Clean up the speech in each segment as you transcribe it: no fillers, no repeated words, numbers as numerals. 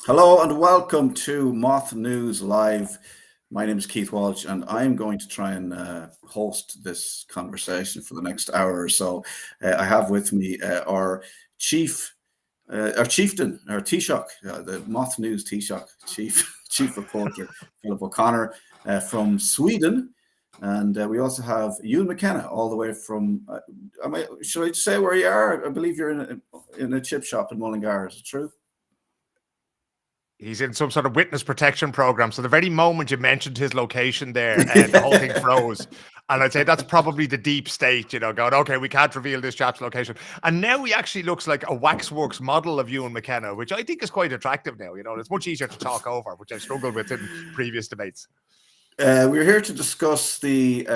Hello and welcome to MOTH News Live. My name is Keith Walsh and I'm going to try and host this conversation for the next hour or so. I have with me our chieftain, our Taoiseach, the MOTH News Taoiseach, chief reporter, Philip O'Connor from Sweden. And we also have Ewan MacKenna all the way from, should I say where you are? I believe you're in a chip shop in Mullingar, is it true? He's in some sort of witness protection program. So the very moment you mentioned his location there, the whole thing froze. And I'd say that's probably the deep state, going, okay, we can't reveal this chap's location. And now he actually looks like a waxworks model of Ewan MacKenna, which I think is quite attractive now. It's much easier to talk over, which I struggled with in previous debates. We're here to discuss the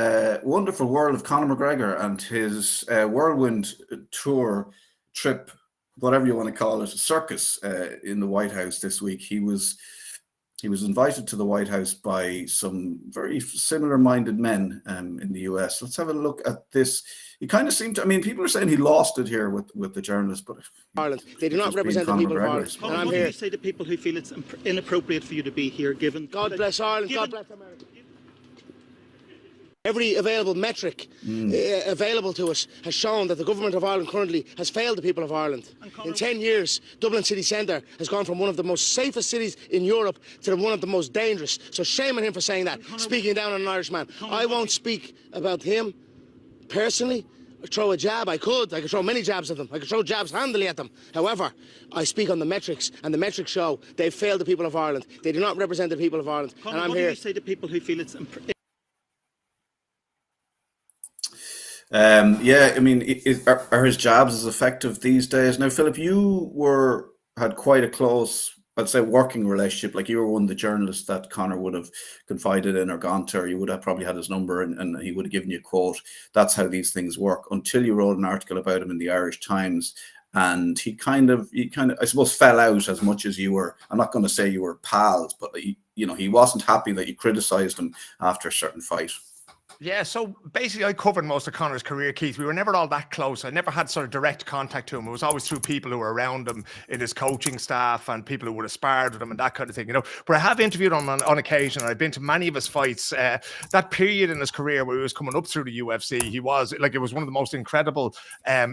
wonderful world of Conor McGregor and his whirlwind tour trip, whatever you want to call it, circus in the White House this week. He was invited to the White House by some very similar-minded men in the US. Let's have a look at this. He kind of seemed to, people are saying he lost it here with the journalists, but Ireland. They do not represent the people of Ireland. And I'm here. What do you say to people who feel it's inappropriate for you to be here, given... God bless Ireland, God bless America. Every available metric available to us has shown that the government of Ireland currently has failed the people of Ireland. In 10 years, Dublin city centre has gone from one of the most safest cities in Europe to one of the most dangerous. So shame on him for saying that, speaking down on an Irishman. I won't speak about him personally. Throw a jab, I could throw many jabs at them. I could throw jabs handily at them. However, I speak on the metrics, and the metrics show they've failed the people of Ireland. They do not represent the people of Ireland. Conor, and I'm what here. Do you say to people who feel it's... Are his jabs as effective these days? Now, Philip, you had quite a close, I'd say, working relationship. Like, you were one of the journalists that Conor would have confided in or gone to, or you would have probably had his number and he would have given you a quote. That's how these things work, until you wrote an article about him in the Irish Times. And he kind of, I suppose, fell out as much as you were. I'm not going to say you were pals, but he wasn't happy that you criticised him after a certain fight. Yeah, so basically I covered most of Conor's career, Keith. We were never all that close. I never had sort of direct contact to him. It was always through people who were around him in his coaching staff and people who would have sparred with him and that kind of thing, But I have interviewed him on occasion. I've been to many of his fights. That period in his career where he was coming up through the UFC, it was one of the most incredible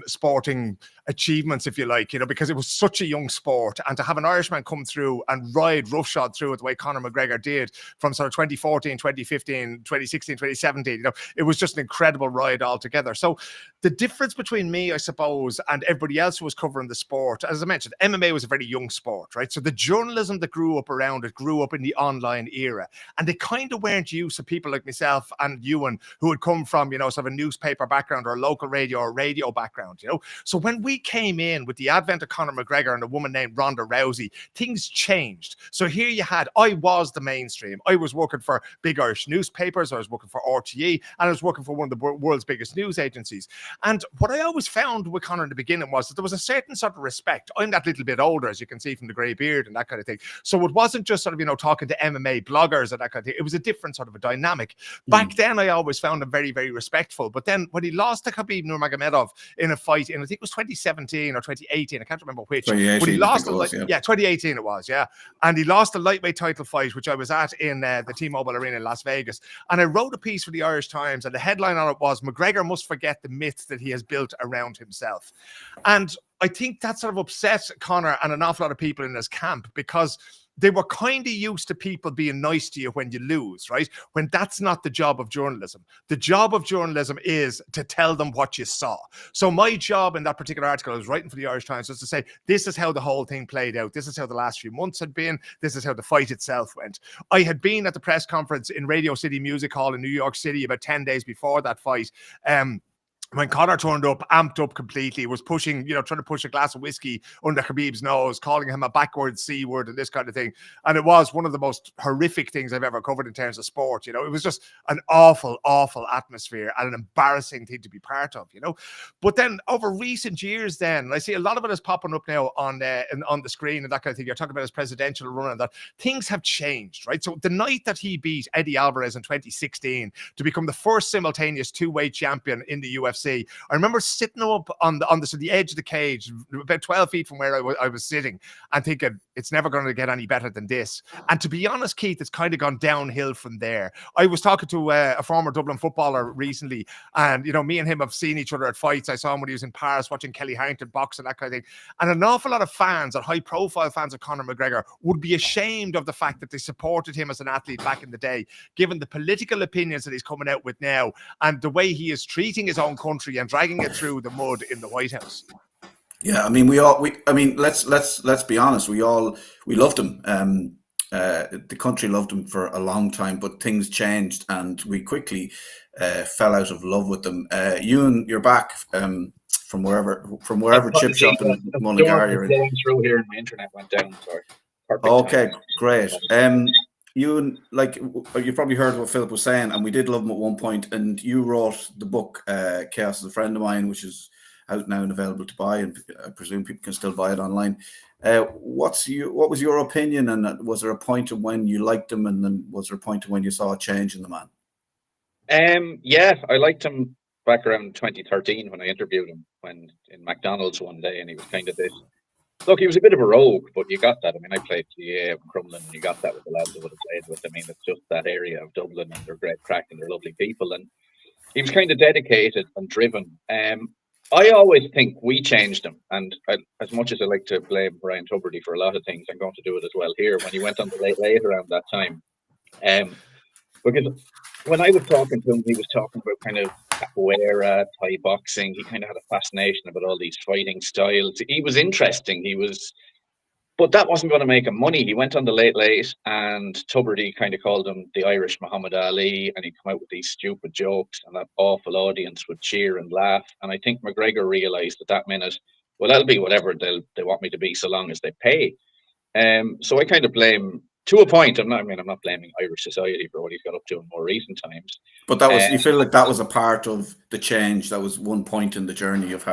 sporting achievements, if you like, because it was such a young sport. And to have an Irishman come through and ride roughshod through it the way Conor McGregor did from sort of 2014, 2015, 2016, 2017, it was just an incredible ride altogether. So the difference between me, I suppose, and everybody else who was covering the sport, as I mentioned, MMA was a very young sport, right? So the journalism that grew up around it grew up in the online era. And they kind of weren't used to people like myself and Ewan, who had come from, sort of a newspaper background or a local radio or radio background, So when we came in with the advent of Conor McGregor and a woman named Ronda Rousey, things changed. So here I was the mainstream. I was working for big Irish newspapers. I was working for RTE. And I was working for one of the world's biggest news agencies. And what I always found with Conor in the beginning was that there was a certain sort of respect. I'm that little bit older, as you can see from the grey beard and that kind of thing. So it wasn't just sort of, talking to MMA bloggers and that kind of thing. It was a different sort of a dynamic. Back then, I always found him very, very respectful. But then when he lost to Khabib Nurmagomedov in a fight in, I think it was 2017 or 2018, I can't remember which. 2018, when he lost 2018 it was, yeah. And he lost the lightweight title fight, which I was at in the T-Mobile Arena in Las Vegas. And I wrote a piece for the Irish Times, and the headline on it was, McGregor must forget the myth that he has built around himself. And I think that sort of upset Conor and an awful lot of people in his camp, because they were kind of used to people being nice to you when you lose, right? When that's not the job of journalism. The job of journalism is to tell them what you saw. So my job in that particular article I was writing for the Irish Times was to say, this is how the whole thing played out. This is how the last few months had been. This is how the fight itself went. I had been at the press conference in Radio City Music Hall in New York City about 10 days before that fight. When Conor turned up, amped up completely, was pushing, trying to push a glass of whiskey under Khabib's nose, calling him a backwards C word and this kind of thing. And it was one of the most horrific things I've ever covered in terms of sport. It was just an awful, awful atmosphere and an embarrassing thing to be part of, But then over recent years, then I see a lot of it is popping up now on the screen and that kind of thing. You're talking about his presidential run and that things have changed, right? So the night that he beat Eddie Alvarez in 2016 to become the first simultaneous two-weight champion in the UFC, UFC. I remember sitting up on the edge of the cage, about 12 feet from where I was sitting, and thinking, it's never going to get any better than this. And to be honest, Keith, it's kind of gone downhill from there. I was talking to a former Dublin footballer recently, and, you know, me and him have seen each other at fights. I saw him when he was in Paris watching Kelly Harrington box and that kind of thing. And an awful lot of fans, and high-profile fans of Conor McGregor, would be ashamed of the fact that they supported him as an athlete back in the day, given the political opinions that he's coming out with now and the way he is treating his own country and dragging it through the mud in the White House. Yeah, I mean, let's be honest. We loved him. The country loved him for a long time, but things changed, and we quickly fell out of love with them. Ewan, you're back from wherever chip shop in Mullingar you're in. Going through here, and my internet went down. Sorry. Okay, great. Ewan, like, you probably heard what Philip was saying, and we did love him at one point. And you wrote the book "Chaos is a Friend of Mine," which is out now and available to buy, and I presume people can still buy it online. What was your opinion, and was there a point of when you liked him, and then was there a point of when you saw a change in the man? Yeah, I liked him back around 2013 when I interviewed him in McDonald's one day, and he was kind of this. Look, he was a bit of a rogue, but you got that. I mean, I played GAA in Crumlin, and you got that with the lads I would have played with. I mean, it's just that area of Dublin, and they're great crack, and they're lovely people, and he was kind of dedicated and driven. I always think we changed him, and as much as I like to blame Brian Tubridy for a lot of things, I'm going to do it as well here. When he went on the late around that time, because when I was talking to him, he was talking about kind of capoeira, Thai boxing. He kind of had a fascination about all these fighting styles. He was interesting. But that wasn't going to make him money. He went on the late, and Tubridy kind of called him the Irish Muhammad Ali, and he'd come out with these stupid jokes, and that awful audience would cheer and laugh. And I think McGregor realised at that minute, well, I'll be whatever they want me to be so long as they pay. So I kind of blame, to a point, I'm not blaming Irish society for what he's got up to in more recent times. But that was, you feel like that was a part of the change. That was one point in the journey of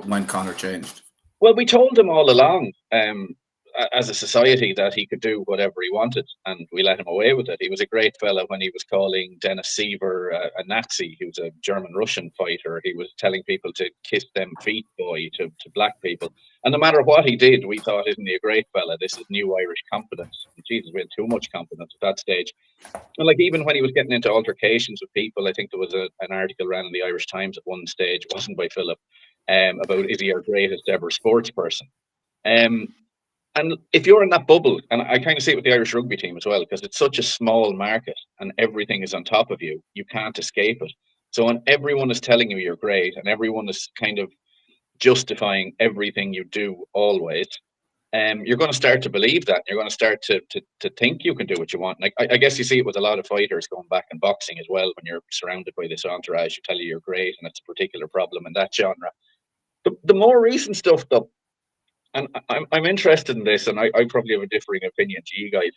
when Conor changed. Well, we told him all along, as a society, that he could do whatever he wanted, and we let him away with it. He was a great fella when he was calling Dennis Seaver a Nazi. He was a German-Russian fighter. He was telling people to kiss them feet, boy, to black people. And no matter what he did, we thought, isn't he a great fella? This is new Irish confidence. And Jesus, we had too much confidence at that stage. And like, even when he was getting into altercations with people, I think there was an article ran in the Irish Times at one stage, it wasn't by Philip, about, is he our greatest ever sports person? And if you're in that bubble, and I kind of see it with the Irish rugby team as well, because it's such a small market and everything is on top of you, you can't escape it. So when everyone is telling you you're great, and everyone is kind of justifying everything you do always, you're going to start to believe that. You're going to start to think you can do what you want. Like, I guess you see it with a lot of fighters going back in boxing as well. When you're surrounded by this entourage who tell you you're great, and it's a particular problem in that genre. The more recent stuff, though, and I'm interested in this, and I probably have a differing opinion to you guys.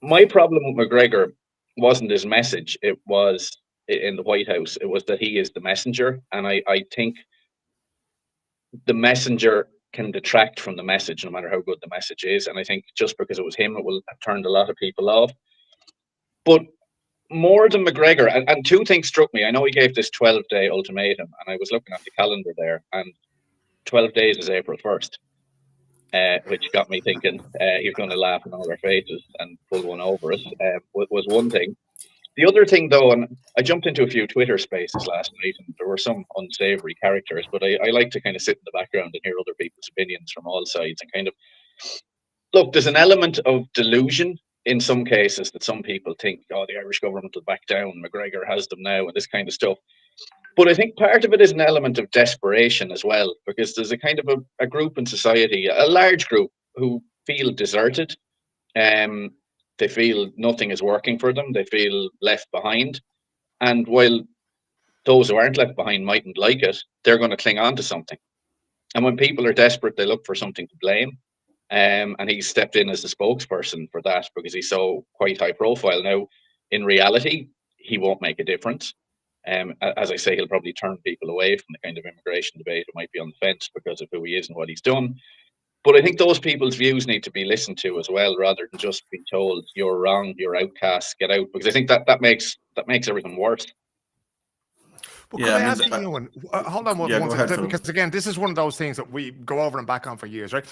My problem with McGregor wasn't his message. It was in the White House. It was that he is the messenger. And I think the messenger can detract from the message, no matter how good the message is. And I think just because it was him, it will have turned a lot of people off. But more than McGregor, and two things struck me. I know he gave this 12-day ultimatum, and I was looking at the calendar there, and 12 days is April 1st, which got me thinking he's going to laugh in all our faces and pull one over us, was one thing. The other thing, though, and I jumped into a few Twitter spaces last night, and there were some unsavory characters, but I like to kind of sit in the background and hear other people's opinions from all sides and kind of, look, there's an element of delusion in some cases that some people think, oh, the Irish government will back down, McGregor has them now, and this kind of stuff. But I think part of it is an element of desperation as well, because there's a kind of a group in society, a large group, who feel deserted. They feel nothing is working for them. They feel left behind. And while those who aren't left behind mightn't like it, they're going to cling on to something. And when people are desperate, they look for something to blame. And he stepped in as the spokesperson for that because he's so quite high profile. Now, in reality, he won't make a difference. As I say, he'll probably turn people away from the kind of immigration debate who might be on the fence because of who he is and what he's done. But I think those people's views need to be listened to as well, rather than just be told you're wrong, you're outcast, get out. Because I think that makes everything worse. Well, could I ask you, Ewan, hold on one go ahead, second, because again, this is one of those things that we go over and back on for years, right?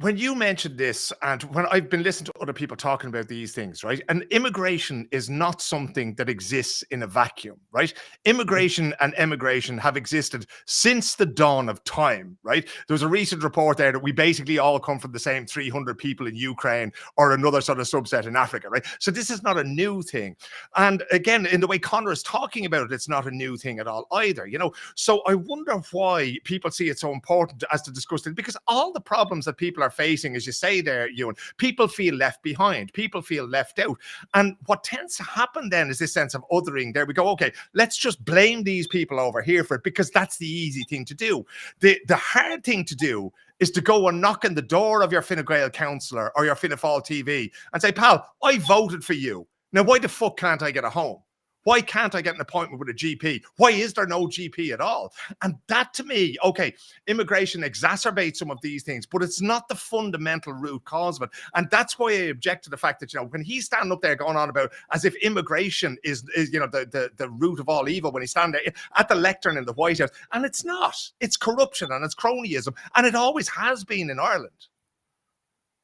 When you mentioned this, and when I've been listening to other people talking about these things, right? And immigration is not something that exists in a vacuum, right? Immigration and emigration have existed since the dawn of time, right? There was a recent report there that we basically all come from the same 300 people in Ukraine or another sort of subset in Africa, right? So this is not a new thing. And again, in the way Conor is talking about it, it's not a new thing at all either, you know? So I wonder why people see it so important as to discuss it, because all the problems that people are facing, as you say there, Ewan, people feel left behind, people feel left out. And what tends to happen then is this sense of othering. There we go, okay, let's just blame these people over here for it, because that's the easy thing to do. The hard thing to do is to go and knock on the door of your Fine Gael councillor or your Fianna Fáil TV and say, pal, I voted for you. Now, why the fuck can't I get a home? Why can't I get an appointment with a GP? Why is there no GP at all? And that, to me, okay, immigration exacerbates some of these things, but it's not the fundamental root cause of it. And that's why I object to the fact that, you know, when he's standing up there going on about as if immigration is you know, the root of all evil, when he's standing there at the lectern in the White House, and it's not. It's corruption and it's cronyism, and it always has been in Ireland.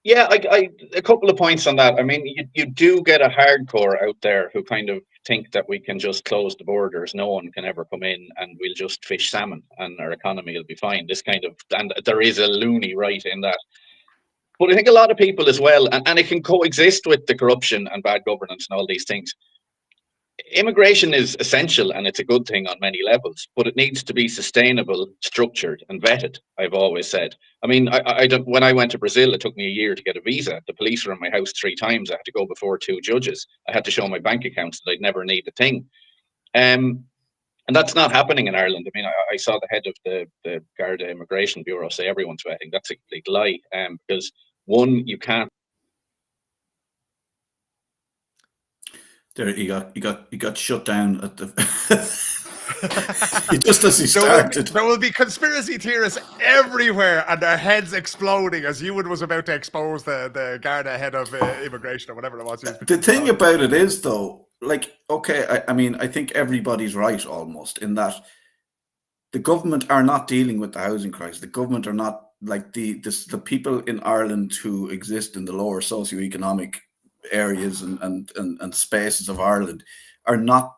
Yeah, I a couple of points on that. I mean, you do get a hardcore out there who kind of think that we can just close the borders, no one can ever come in, and we'll just fish salmon and our economy will be fine. This kind of, and there is a loony right in that. But I think a lot of people as well, and it can coexist with the corruption and bad governance and all these things. Immigration is essential and it's a good thing on many levels, but it needs to be sustainable, structured, and vetted. I've always said. I mean, I don't, when I went to Brazil, it took me a year to get a visa. The police were in my house 3 times. I had to go before 2 judges. I had to show my bank accounts that I'd never need a thing. And that's not happening in Ireland. I mean, I saw the head of the Garda Immigration Bureau say everyone's vetting. That's a complete lie. Because one, you can't. There, he got shut down at the just as he started. There will be conspiracy theorists everywhere, and their heads exploding as Ewan was about to expose the Garda head of immigration or whatever it was. The thing about it is, though, like, okay, I mean, I think everybody's right almost in that the government are not dealing with the housing crisis. The government are not, like, the people in Ireland who exist in the lower socioeconomic areas and spaces of Ireland are not,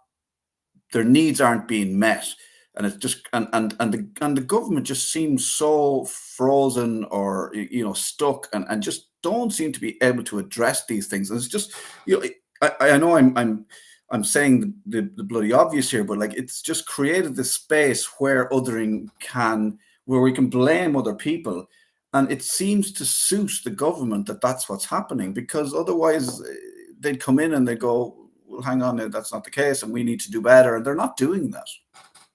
their needs aren't being met, and it's just and the government just seems so frozen or, you know, stuck and just don't seem to be able to address these things. And it's just, you know, I know I'm saying the bloody obvious here, but like, it's just created this space where where we can blame other people. And it seems to suit the government that that's what's happening, because otherwise they'd come in and they go, well, hang on, that's not the case, and we need to do better. And they're not doing that.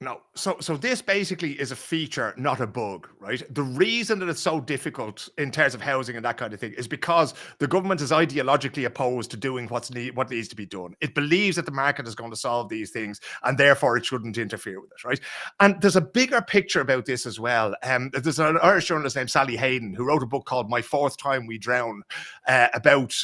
No, so this basically is a feature, not a bug, right? The reason that it's so difficult in terms of housing and that kind of thing is because the government is ideologically opposed to doing what needs to be done. It believes that the market is going to solve these things, and therefore it shouldn't interfere with it, right? And there's a bigger picture about this as well. There's an Irish journalist named Sally Hayden who wrote a book called My Fourth Time We Drown about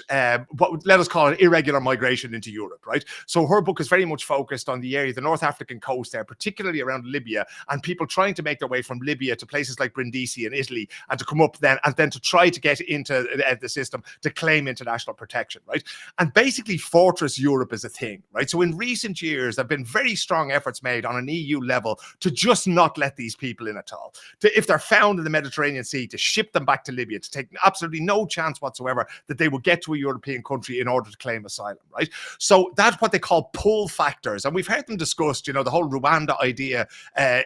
what, let us call it, irregular migration into Europe, right? So her book is very much focused on the area, the North African coast there, particularly around Libya, and people trying to make their way from Libya to places like Brindisi in Italy, and to come up then to try to get into the system to claim international protection, right? And basically Fortress Europe is a thing, right? So in recent years, there have been very strong efforts made on an EU level to just not let these people in at all. If they're found in the Mediterranean Sea, to ship them back to Libya, to take absolutely no chance whatsoever that they will get to a European country in order to claim asylum, right? So that's what they call pull factors. And we've heard them discussed, you know, the whole Rwanda idea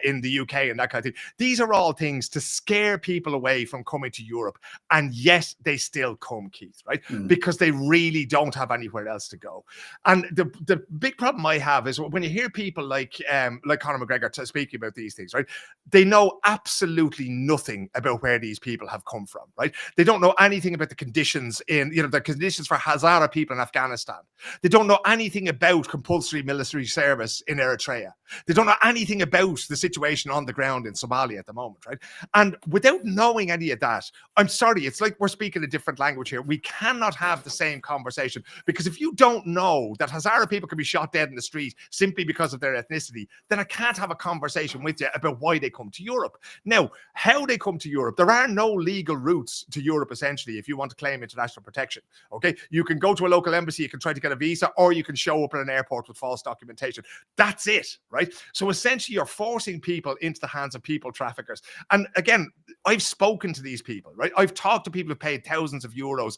in the UK and that kind of thing. These are all things to scare people away from coming to Europe, and yet they still come, Keith, right? Because they really don't have anywhere else to go. And the big problem I have is when you hear people like Conor McGregor speaking about these things, right? They know absolutely nothing about where these people have come from, right? They don't know anything about the conditions the conditions for Hazara people in Afghanistan. They don't know anything about compulsory military service in Eritrea. They don't know anything anything about the situation on the ground in Somalia at the moment, right? And without knowing any of that, I'm sorry, it's like we're speaking a different language here. We cannot have the same conversation, because if you don't know that Hazara people can be shot dead in the street simply because of their ethnicity, then I can't have a conversation with you about why they come to Europe. Now, how they come to Europe, there are no legal routes to Europe, essentially, if you want to claim international protection, okay? You can go to a local embassy, you can try to get a visa, or you can show up at an airport with false documentation. That's it, right? So essentially, you're forcing people into the hands of people traffickers. And again, I've spoken to these people, right? I've talked to people who paid thousands of euros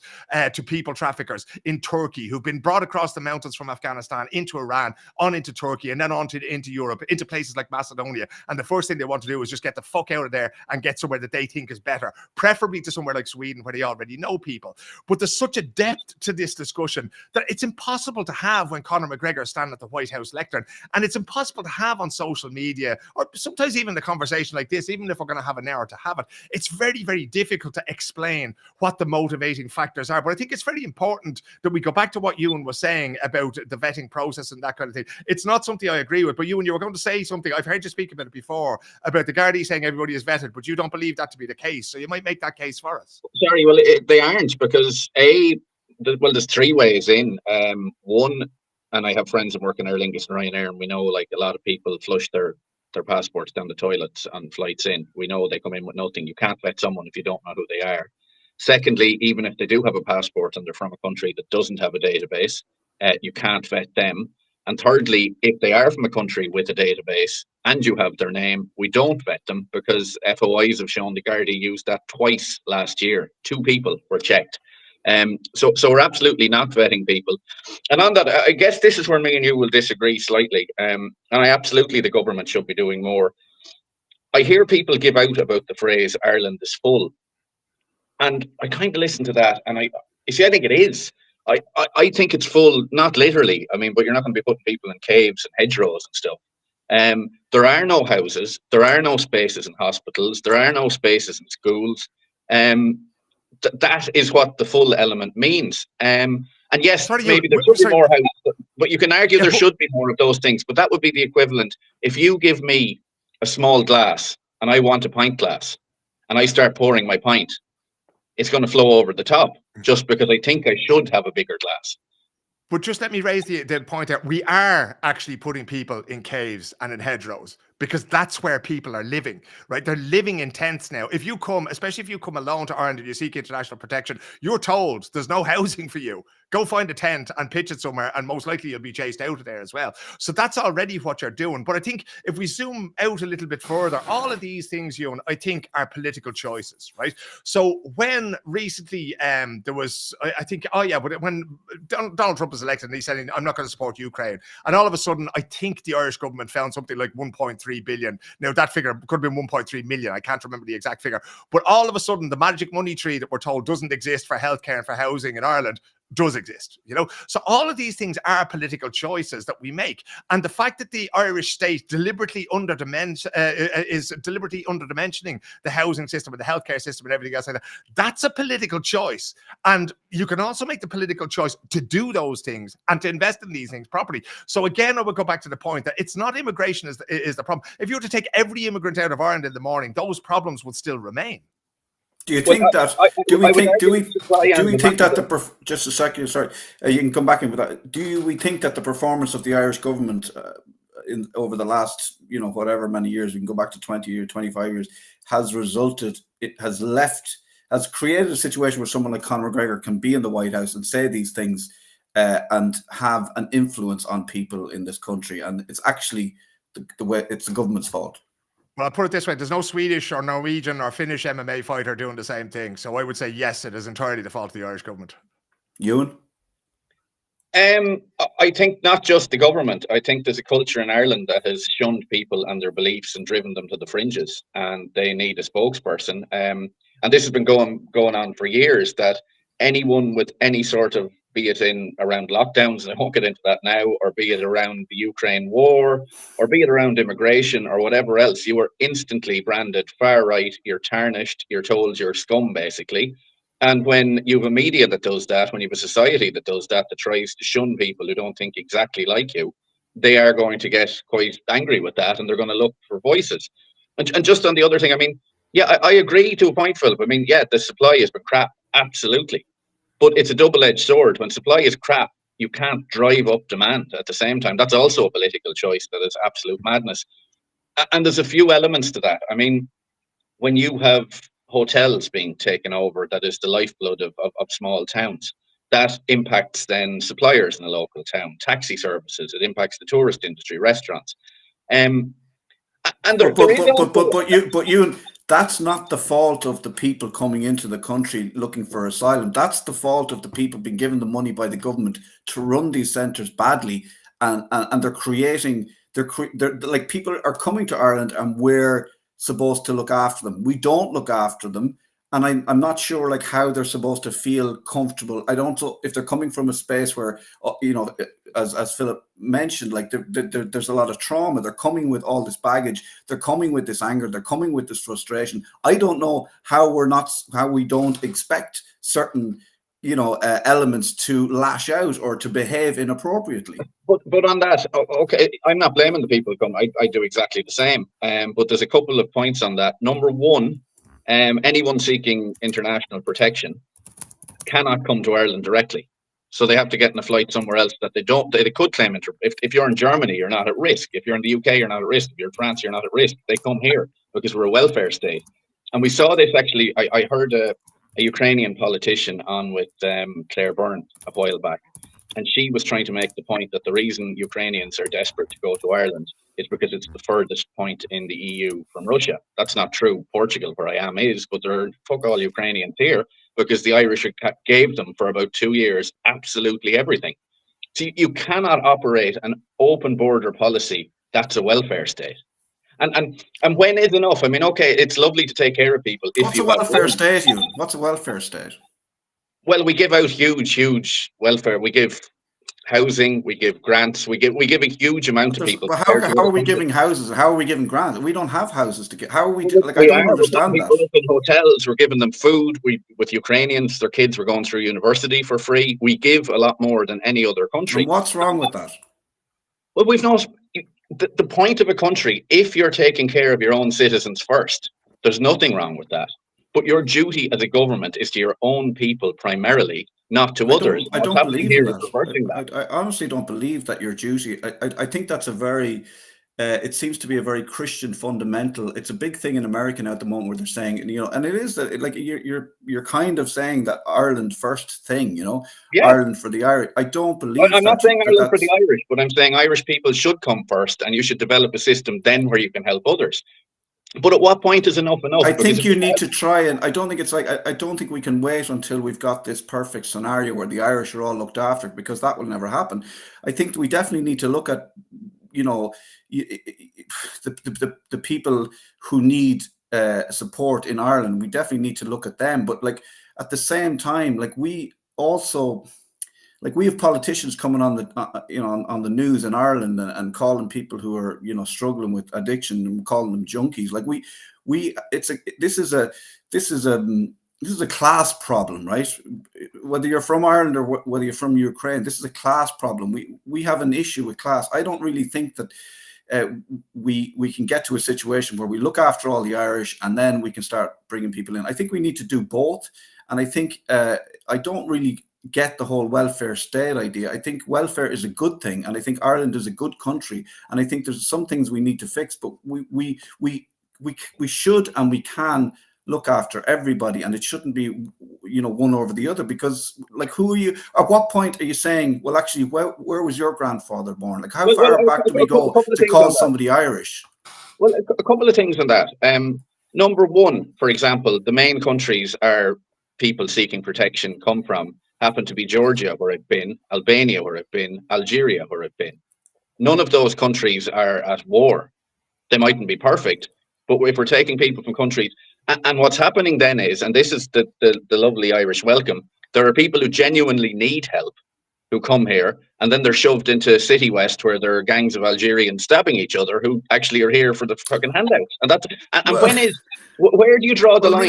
to people traffickers in Turkey, who've been brought across the mountains from Afghanistan into Iran, on into Turkey, and then on to into Europe, into places like Macedonia. And the first thing they want to do is just get the fuck out of there and get somewhere that they think is better, preferably to somewhere like Sweden, where they already know people. But there's such a depth to this discussion that it's impossible to have when Conor McGregor is standing at the White House lectern, and it's impossible to have on social media, or sometimes even the conversation like this, even if we're going to have an hour to have it. It's very, very difficult to explain what the motivating factors are. But I think it's very important that we go back to what Ewan was saying about the vetting process and that kind of thing. It's not something I agree with, but Ewan, you were going to say something. I've heard you speak about it before, about the Gardaí saying everybody is vetted, but you don't believe that to be the case. So you might make that case for us. Sorry, well, they aren't, because there's three ways in. One, and I have friends that work in Aer Lingus and Ryanair, and we know, like, a lot of people flush their passports down the toilets on flights in. We know they come in with nothing. You can't vet someone if you don't know who they are. Secondly, even if they do have a passport and they're from a country that doesn't have a database, you can't vet them. And thirdly, if they are from a country with a database and you have their name, we don't vet them, because FOIs have shown the Gardaí used that twice last year. 2 people were checked. So we're absolutely not vetting people. And on that, I guess this is where me and you will disagree slightly. And the government should be doing more. I hear people give out about the phrase Ireland is full. And I kind of listen to that, and I think it is. I think it's full, not literally. I mean, but you're not going to be putting people in caves and hedgerows and stuff. There are no houses. There are no spaces in hospitals. There are no spaces in schools. That is what the full element means. And yes, maybe there should be more houses, but you can argue there should be more of those things. But that would be the equivalent. If you give me a small glass and I want a pint glass, and I start pouring my pint, it's going to flow over the top, just because I think I should have a bigger glass. But just let me raise the point that we are actually putting people in caves and in hedgerows, because that's where people are living, right? They're living in tents now. If you come, especially if you come alone to Ireland and you seek international protection, you're told there's no housing for you. Go find a tent and pitch it somewhere, and most likely you'll be chased out of there as well. So that's already what you're doing. But I think if we zoom out a little bit further, all of these things, Ewan, I think are political choices, right? So when recently there was, I think, but when Donald Trump was elected and he said, I'm not going to support Ukraine. And all of a sudden, I think the Irish government found something like 1.3 billion. Now, that figure could have been 1.3 million. I can't remember the exact figure. But all of a sudden, the magic money tree that we're told doesn't exist for healthcare and for housing in Ireland does exist, So all of these things are political choices that we make. And the fact that the Irish state deliberately is deliberately underdimensioning the housing system and the healthcare system and everything else like that, that's a political choice. And you can also make the political choice to do those things and to invest in these things properly. So again, I would go back to the point that it's not immigration is the problem. If you were to take every immigrant out of Ireland in the morning, those problems would still remain. Do you think that? Do we think that just a second? Sorry, you can come back in with that. Do we think that the performance of the Irish government over the last, whatever many years, we can go back to 20 years, 25 years, has created a situation where someone like Conor McGregor can be in the White House and say these things and have an influence on people in this country, and it's actually the way it's the government's fault? Well, I'll put it this way. There's no Swedish or Norwegian or Finnish MMA fighter doing the same thing. So I would say, yes, it is entirely the fault of the Irish government. Ewan? I think not just the government. I think there's a culture in Ireland that has shunned people and their beliefs and driven them to the fringes, and they need a spokesperson. And this has been going on for years, that anyone with any sort of, be it around lockdowns, and I won't get into that now, or be it around the Ukraine war, or be it around immigration or whatever else, you are instantly branded far right, you're tarnished, you're told you're scum, basically. And when you have a media that does that, when you have a society that does that, that tries to shun people who don't think exactly like you, they are going to get quite angry with that, and they're going to look for voices. And just on the other thing, I mean, yeah, I agree to a point, Philip. I mean, yeah, the supply has been crap, absolutely. But it's a double-edged sword. When supply is crap, you can't drive up demand at the same time. That's also a political choice that is absolute madness. And there's a few elements to that. I mean, when you have hotels being taken over, that is the lifeblood of small towns. That impacts then suppliers in a local town, taxi services. It impacts the tourist industry, restaurants. And you, that's not the fault of the people coming into the country looking for asylum. That's the fault of the people being given the money by the government to run these centres badly, and they're creating. They're like, people are coming to Ireland, and we're supposed to look after them. We don't look after them, and I'm not sure like how they're supposed to feel comfortable. I don't know if they're coming from a space where, you know, as Philip mentioned, like there's a lot of trauma. They're coming with all this baggage. They're coming with this anger. They're coming with this frustration. I don't know how we don't expect certain, you know, elements to lash out or to behave inappropriately. But on that, okay, I'm not blaming the people who come. I do exactly the same. But there's a couple of points on that. Number one, anyone seeking international protection cannot come to Ireland directly. So they have to get in a flight somewhere else that they could claim. If you're in Germany, you're not at risk. If you're in the UK, you're not at risk. If you're in France, you're not at risk. They come here because we're a welfare state. And we saw this actually. I heard a Ukrainian politician on with Claire Byrne a while back. And she was trying to make the point that the reason Ukrainians are desperate to go to Ireland is because it's the furthest point in the EU from Russia. That's not true. Portugal, where I am, is, but there are fuck all Ukrainians here because the Irish gave them for about 2 years absolutely everything. So you cannot operate an open border policy. That's a welfare state. And when is enough? I mean, okay, it's lovely to take care of people. What's a welfare state, Ewan? What's a welfare state? Well, we give out huge welfare. We give housing, we give grants, we give a huge amount to people. But how are we giving houses? How are we giving grants? We don't have houses to get. How are we? Like, I don't understand that. People in hotels, we're giving them food. With Ukrainians, their kids were going through university for free. We give a lot more than any other country. And what's wrong with that? Well, we've not. The point of a country, if you're taking care of your own citizens first, there's nothing wrong with that. But your duty as a government is to your own people primarily, not to others. I don't believe in that. I honestly don't believe that your duty. I think that's a very. It seems to be a very Christian fundamental. It's a big thing in America now at the moment where they're saying, you know, and it is that, like, you're kind of saying that Ireland first thing, you know, yeah. Ireland for the Irish. I don't believe. Well, I'm not saying Ireland for the Irish, but I'm saying Irish people should come first, and you should develop a system then where you can help others. But at what point is enough enough? I think you need to try, and I don't think it's like, I don't think we can wait until we've got this perfect scenario where the Irish are all looked after, because that will never happen. I think we definitely need to look at, you know, the people who need support in Ireland. We definitely need to look at them. But like at the same time, like we also, like we have politicians coming on the on the news in Ireland and calling people who are, you know, struggling with addiction and calling them junkies. Like this is a class problem, right? Whether you're from Ireland or whether you're from Ukraine, this is a class problem. We have an issue with class. I don't really think that we can get to a situation where we look after all the Irish and then we can start bringing people in. I think we need to do both. And I think I don't really get the whole welfare state idea. I think welfare is a good thing, and I think Ireland is a good country, and I think there's some things we need to fix, but we should and we can look after everybody, and it shouldn't be, you know, one over the other, because like, who are you? At what point are you saying, well, actually, where was your grandfather born? Like, how far back do we go to call somebody Irish? Well, a couple of things on that. Number one, for example, the main countries are people seeking protection come from happen to be Georgia, where I've been, Albania, where I've been, Algeria, where I've been. None of those countries are at war. They mightn't be perfect, but if we're taking people from countries, and what's happening then is, and this is the lovely Irish welcome, there are people who genuinely need help who come here, and then they're shoved into City West where there are gangs of Algerians stabbing each other who actually are here for the fucking handouts. And that's Where do you draw the line?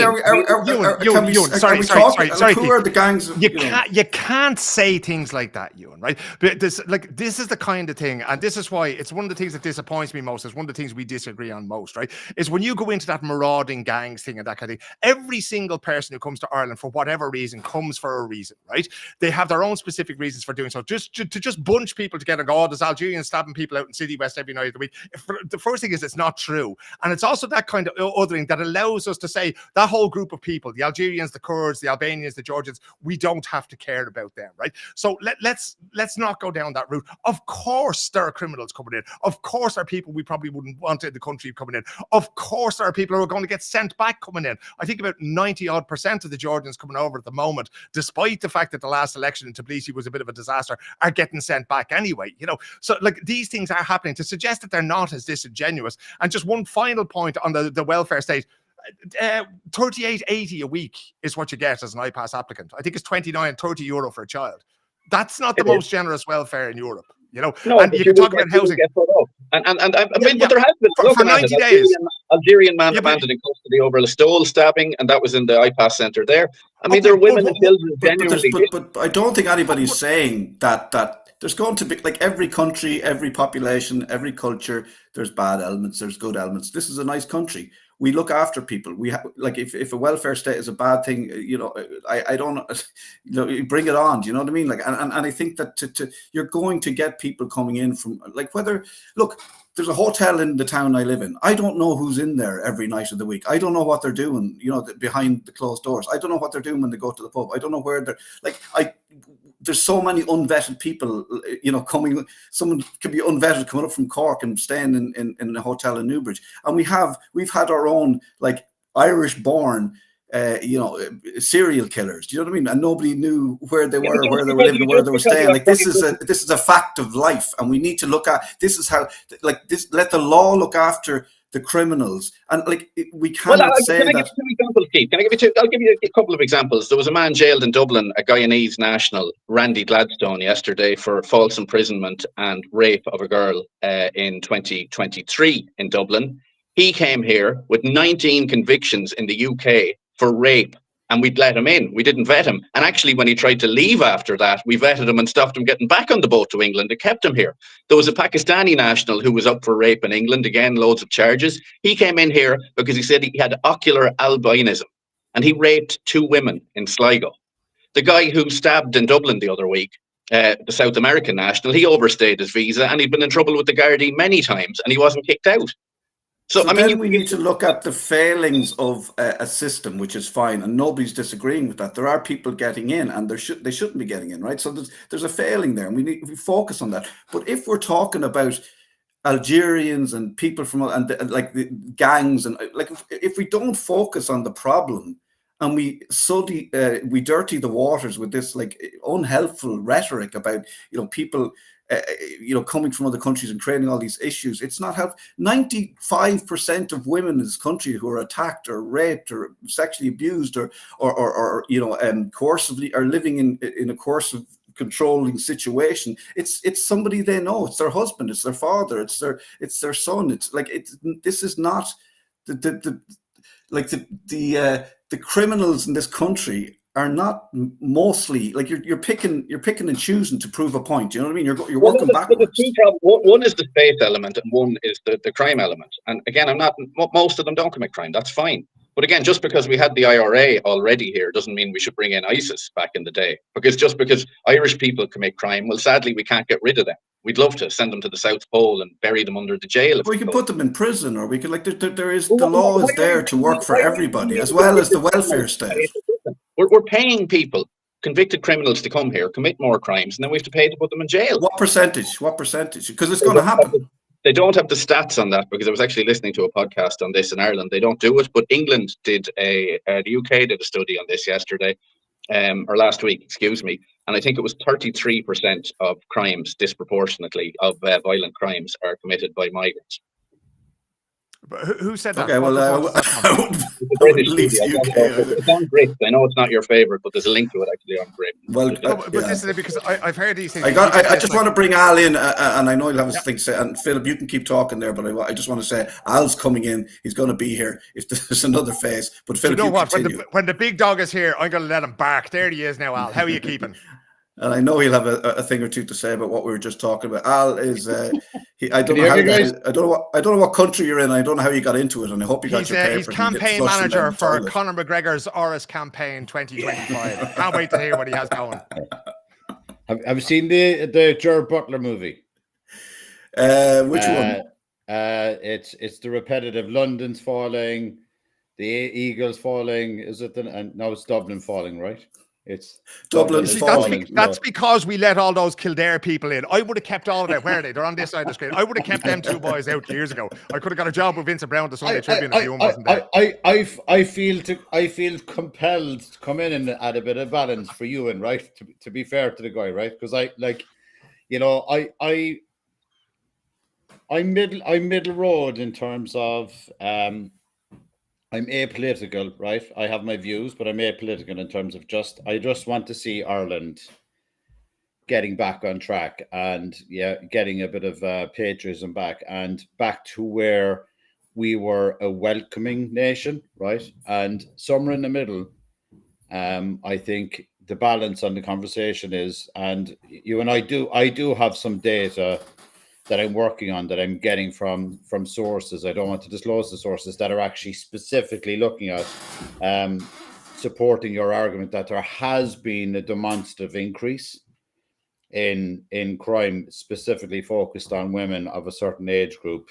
Sorry, who are the gangs? You can't say things like that, Ewan, right? But this is the kind of thing, and this is why it's one of the things that disappoints me most. It's one of the things we disagree on most, right? Is when you go into that marauding gangs thing and that kind of thing. Every single person who comes to Ireland for whatever reason comes for a reason, right? They have their own specific reasons for doing so. Just bunch people together and go, oh, there's Algerians stabbing people out in City West every night of the week. The first thing is it's not true, and it's also that kind of othering that allows us to say that whole group of people, the Algerians, the Kurds, the Albanians, the Georgians, we don't have to care about them, right? So let's not go down that route. Of course there are criminals coming in. Of course there are people we probably wouldn't want in the country coming in. Of course there are people who are going to get sent back coming in. I think about 90% of the Georgians coming over at the moment, despite the fact that the last election in Tbilisi was a bit of a disaster, are getting sent back anyway, you know? So like these things are happening. To suggest that they're not as disingenuous. And just one final point on the welfare state. 38.80 a week is what you get as an IPAS applicant. I think it's 29-30 euro for a child. That's not the most generous welfare in Europe, you know. No, and you can talk about housing. But there has been for 90 days. Algerian man demanded in custody over a Listowel stabbing, and that was in the IPAS centre there. I mean, there are women and children genuinely. But I don't think anybody's saying that there's going to be, like, every country, every population, every culture, there's bad elements, there's good elements. This is a nice country. We look after people. We have, like, if a welfare state is a bad thing, you know, I don't, you know, bring it on. Do you know what I mean? Like, and I think that you're going to get people coming in from, like, look, there's a hotel in the town I live in. I don't know who's in there every night of the week. I don't know what they're doing, you know, behind the closed doors. I don't know what they're doing when they go to the pub. I don't know where they're, like, there's so many unvetted people, you know, coming. Someone could be unvetted coming up from Cork and staying in a hotel in Newbridge. And we've had our own, like, Irish-born, you know, serial killers. Do you know what I mean? And nobody knew where they were, where they were living, where they were staying. Like, this is a fact of life, and we need to look at this. Is how, like, this. Let the law look after the criminals, and, like, we cannot say that. Can I give you 2 examples, Keith? Can I give you 2? I'll give you a couple of examples. There was a man jailed in Dublin, a Guyanese national, Randy Gladstone, yesterday for false imprisonment and rape of a girl in 2023 in Dublin. He came here with 19 convictions in the UK for rape, and we'd let him in. We didn't vet him. And actually, when he tried to leave after that, we vetted him and stopped him getting back on the boat to England and kept him here. There was a Pakistani national who was up for rape in England, again, loads of charges. He came in here because he said he had ocular albinism, and he raped 2 women in Sligo. The guy who stabbed in Dublin the other week, the South American national, he overstayed his visa, and he'd been in trouble with the Gardaí many times, and he wasn't kicked out. So I mean, we need to look at the failings of a system, which is fine, and nobody's disagreeing with that. There are people getting in, and they shouldn't be getting in, right? So there's a failing there, and we focus on that. But if we're talking about Algerians and people from like the gangs, and, like, if we don't focus on the problem, and we dirty the waters with this, like, unhelpful rhetoric about, you know, people, you know, coming from other countries and creating all these issues, it's not helpful. 95% of women in this country who are attacked or raped or sexually abused or you know, coercively, are living in a coercive, controlling situation. It's somebody they know. It's their husband. It's their father. It's their son. It's like, this is not the criminals in this country are not mostly, like, you're picking and choosing to prove a point. You know what I mean? You're working backwards. One is the space element, and one is the crime element. And again, most of them don't commit crime. That's fine. But again, just because we had the IRA already here doesn't mean we should bring in ISIS back in the day. Because just because Irish people commit crime, well, sadly, we can't get rid of them. We'd love to send them to the South Pole and bury them under the jail. We can put them in prison, or we could, like, the law is there to work for everybody, as well as the welfare state. We're paying people, convicted criminals, to come here, commit more crimes, and then we have to pay to put them in jail. What percentage? Because it's going to happen. They don't have the stats on that, because I was actually listening to a podcast on this in Ireland. They don't do it, but England did the UK did a study on this yesterday, or last week, excuse me, and I think it was 33% of crimes, disproportionately, of violent crimes, are committed by migrants. But who said that? Okay, well, The British leave TV. the UK. It's on Grip. I know it's not your favorite, but there's a link to it actually on Grip. Well, No, but this is it, because I've heard these things. I just want to bring Al in, and I know he'll have his thing to say. And Philip, you can keep talking there, but I just want to say Al's coming in. He's going to be here if there's another phase. But Philip, you know what? continue. When the big dog is here, I'm going to let him bark. There he is now, Al. How are you keeping? And I know he'll have a thing or two to say about what we were just talking about. Al is I don't know what country you're in. I don't know how you got into it, and I hope you got your paper. He's campaign manager for Conor McGregor's Oris campaign 2025. Can't wait to hear what he has going. Have you seen the Gerard Butler movie? Which one? It's the repetitive. London's falling, the Eagles falling. Is it? And now it's Dublin falling, right? It's Dublin's falling. That's because we let all those Kildare people in. I would have kept all of them. Where are they? They're on this side of the screen. I would have kept them two boys out years ago. I could have got a job with Vincent Brown, the Sunday Tribune, if Ewan wasn't there. I feel compelled to come in and add a bit of balance for Ewan, right? To be fair to the guy, right? Because I'm middle road in terms of I'm apolitical, right? I have my views, but I'm apolitical in terms of I just want to see Ireland getting back on track and getting a bit of patriotism back and back to where we were a welcoming nation, right? And somewhere in the middle, I think the balance on the conversation is, and you and I do have some data that I'm working on, that I'm getting from sources. I don't want to disclose the sources that are actually specifically looking at supporting your argument that there has been a demonstrative increase in crime specifically focused on women of a certain age group,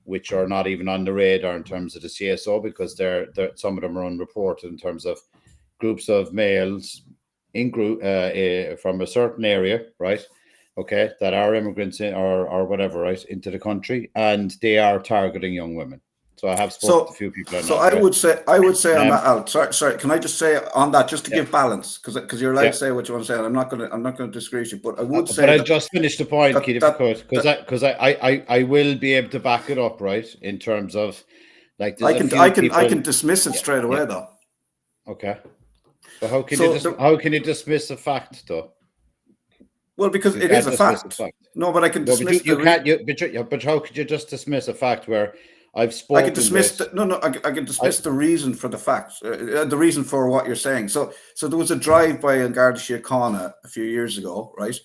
which are not even on the radar in terms of the CSO, because they're some of them are unreported in terms of groups of males in group from a certain area, right? Okay, that are immigrants or whatever, right, into the country, and they are targeting young women. So I have spoken to a few people. I would say on that, Al. Sorry. Can I just say on that, just to give balance, because you're allowed to say what you want to say, and I'm not going to disagree with you, but I would say. But I just finished the point, Keith, because I will be able to back it up, right, in terms of like. I can dismiss it straight away though. Okay, but how can you dismiss a fact though? Well, because it is a fact. No, but I can dismiss. But how could you just dismiss a fact where I've spoken? I can dismiss. I can dismiss the reason for the fact, the reason for what you're saying. So there was a drive by an Garda Síochána a few years ago, right,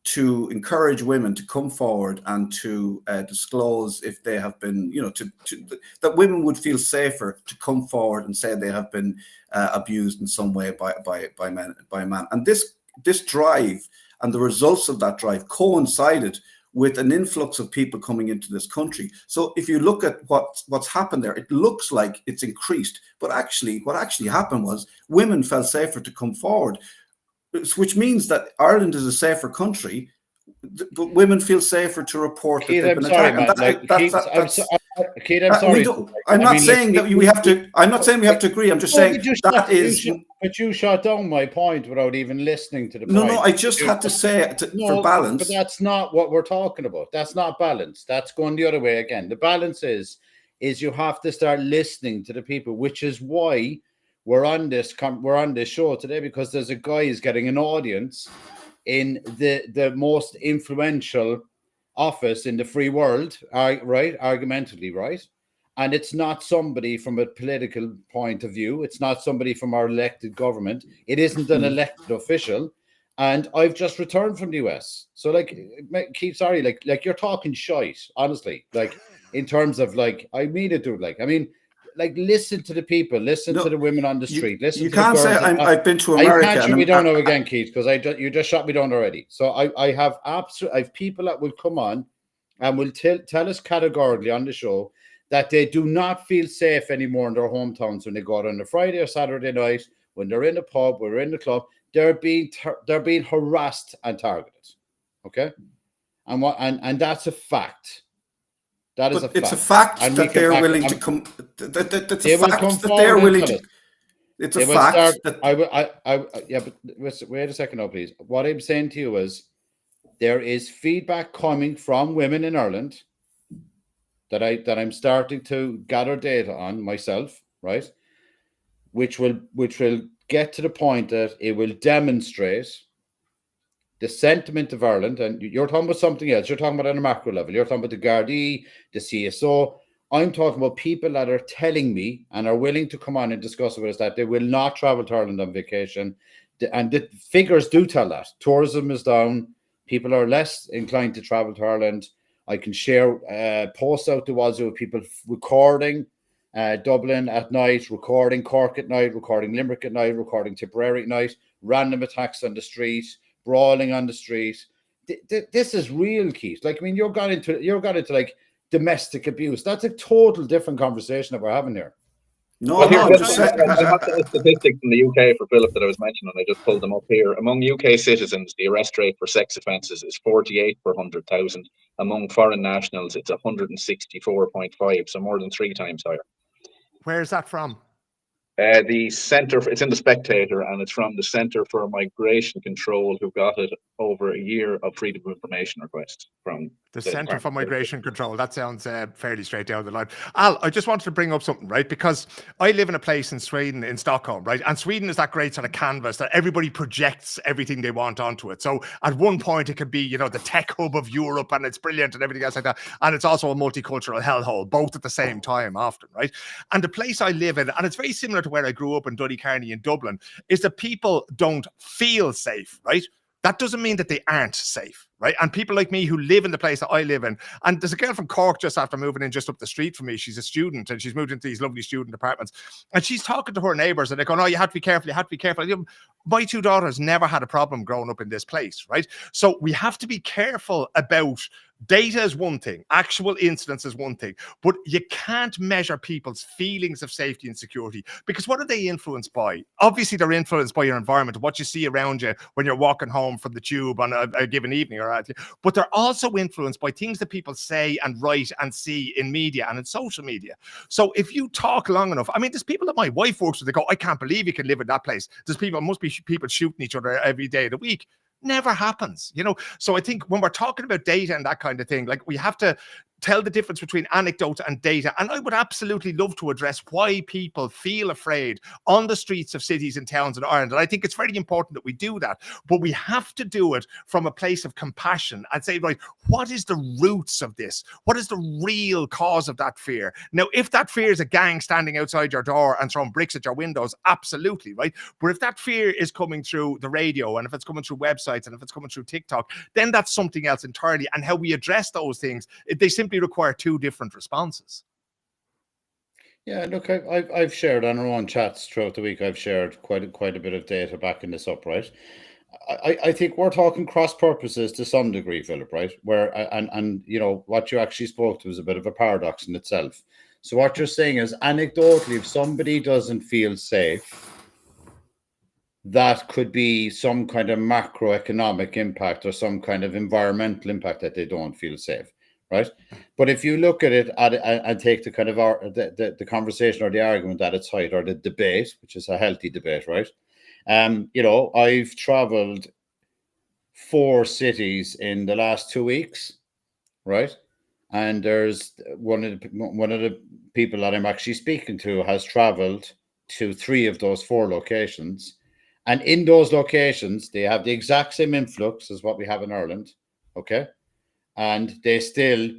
to encourage women to come forward and to disclose if they have been, that women would feel safer to come forward and say they have been abused in some way by a man. And this drive. And the results of that drive coincided with an influx of people coming into this country. So if you look at what's happened there, it looks like it's increased. But actually, what actually happened was women felt safer to come forward, which means that Ireland is a safer country, but women feel safer to report that they've been attacked. Keith, I'm sorry. I'm not saying that we have to. I'm not saying we have to agree. I'm just saying that is. But you shot down my point without even listening to the point. No. I just had to say it for balance. But that's not what we're talking about. That's not balance. That's going the other way again. The balance is you have to start listening to the people, which is why we're on this show today, because there's a guy who's getting an audience in the most influential office in the free world, right? Argumentatively, right? And it's not somebody from a political point of view. It's not somebody from our elected government. It isn't an elected official. And I've just returned from the US. So Keith, sorry, like you're talking shite, honestly. Like in terms of I mean it, dude. Listen to the people, listen to the women on the street. Listen. You can't say I've been to America. I can't shut me down now again, Keith, because you just shut me down already. So I have people that will come on and will tell us categorically on the show that they do not feel safe anymore in their hometowns when they go out on a Friday or Saturday night, when they're in the pub or in the club. They're being harassed and targeted. Okay, and that's a fact. That is a fact. It's a fact that they're willing to come. That's a fact that they're willing to. It's a fact that. Yeah, but wait a second now, please. What I'm saying to you is, there is feedback coming from women in Ireland that I'm starting to gather data on myself, right? Which will get to the point that it will demonstrate the sentiment of Ireland. And you're talking about something else. You're talking about on a macro level. You're talking about the Gardaí, the CSO. I'm talking about people that are telling me and are willing to come on and discuss with us that they will not travel to Ireland on vacation. And the figures do tell that. Tourism is down. People are less inclined to travel to Ireland. I can share posts out to Wazoo of people recording Dublin at night, recording Cork at night, recording Limerick at night, recording Tipperary at night, random attacks on the street, brawling on the street. This is real, Keith. Like, I mean, you're got into like domestic abuse. That's a total different conversation that we're having here. No, Well, no, I'm here's just one. saying. I have the statistics in the UK for Philip that I was mentioning. I just pulled them up here. Among UK citizens, the arrest rate for sex offences is 48 per 100,000. Among foreign nationals, it's 164.5, so more than 3 times higher. Where is that from? The Centre, it's in the Spectator, and it's from the Centre for Migration Control, who got it over a year of freedom of information requests from The Centre for Migration Control. That sounds fairly straight down the line. Al, I just wanted to bring up something, right? Because I live in a place in Sweden, in Stockholm, right? And Sweden is that great sort of canvas that everybody projects everything they want onto it. So at one point, it could be, you know, the tech hub of Europe, and it's brilliant and everything else like that. And it's also a multicultural hellhole, both at the same time often, right? And the place I live in, and it's very similar to where I grew up in Donecarney in Dublin, is that people don't feel safe, right? That doesn't mean that they aren't safe, right? And people like me who live in the place that I live in, and there's a girl from Cork just after moving in just up the street from me. She's a student and she's moved into these lovely student apartments. And she's talking to her neighbours and they're going, oh, you have to be careful, you have to be careful. My 2 daughters never had a problem growing up in this place, right? So we have to be careful about data is one thing, actual incidents is one thing, but you can't measure people's feelings of safety and security, because what are they influenced by? Obviously, they're influenced by your environment, what you see around you when you're walking home from the tube on a given evening, but they're also influenced by things that people say and write and see in media and in social media. So if you talk long enough, I mean, there's people that my wife works with, they go, I can't believe you can live in that place. Must be people shooting each other every day of the week. Never happens, you know. So I think when we're talking about data and that kind of thing, like, we have to tell the difference between anecdote and data. And I would absolutely love to address why people feel afraid on the streets of cities and towns in Ireland. And I think it's very important that we do that. But we have to do it from a place of compassion and say, right, what is the roots of this? What is the real cause of that fear? Now, if that fear is a gang standing outside your door and throwing bricks at your windows, absolutely, right? But if that fear is coming through the radio, and if it's coming through websites, and if it's coming through TikTok, then that's something else entirely. And how we address those things, they simply require 2 different responses. Yeah, look, I've shared on our own chats throughout the week. I've shared quite a bit of data backing this up, right? I think we're talking cross purposes to some degree, Philip, right? Where and you know what you actually spoke to is a bit of a paradox in itself. So what you're saying is, anecdotally, if somebody doesn't feel safe, that could be some kind of macroeconomic impact or some kind of environmental impact that they don't feel safe. Right, but if you look at it and take the kind of the conversation or the argument at its height, or the debate, which is a healthy debate, right? You know, I've travelled 4 cities in the last 2 weeks, right? And there's one of the people that I'm actually speaking to has travelled to 3 of those 4 locations, and in those locations they have the exact same influx as what we have in Ireland, okay? And they still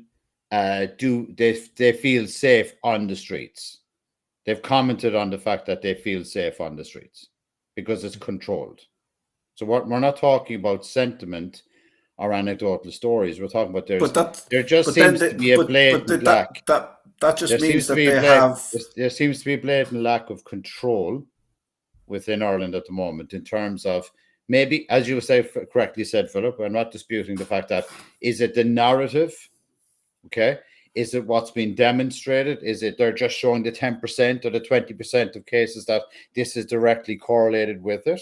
they feel safe on the streets. They've commented on the fact that they feel safe on the streets because it's controlled. So we're not talking about sentiment or anecdotal stories. We're talking about there just seems to be a blatant lack. That just means that they have. There seems to be a blatant lack of control within Ireland at the moment in terms of. Maybe, as you correctly said, Philip, we're not disputing the fact that, is it the narrative? Okay. Is it what's been demonstrated? Is it they're just showing the 10% or the 20% of cases that this is directly correlated with it?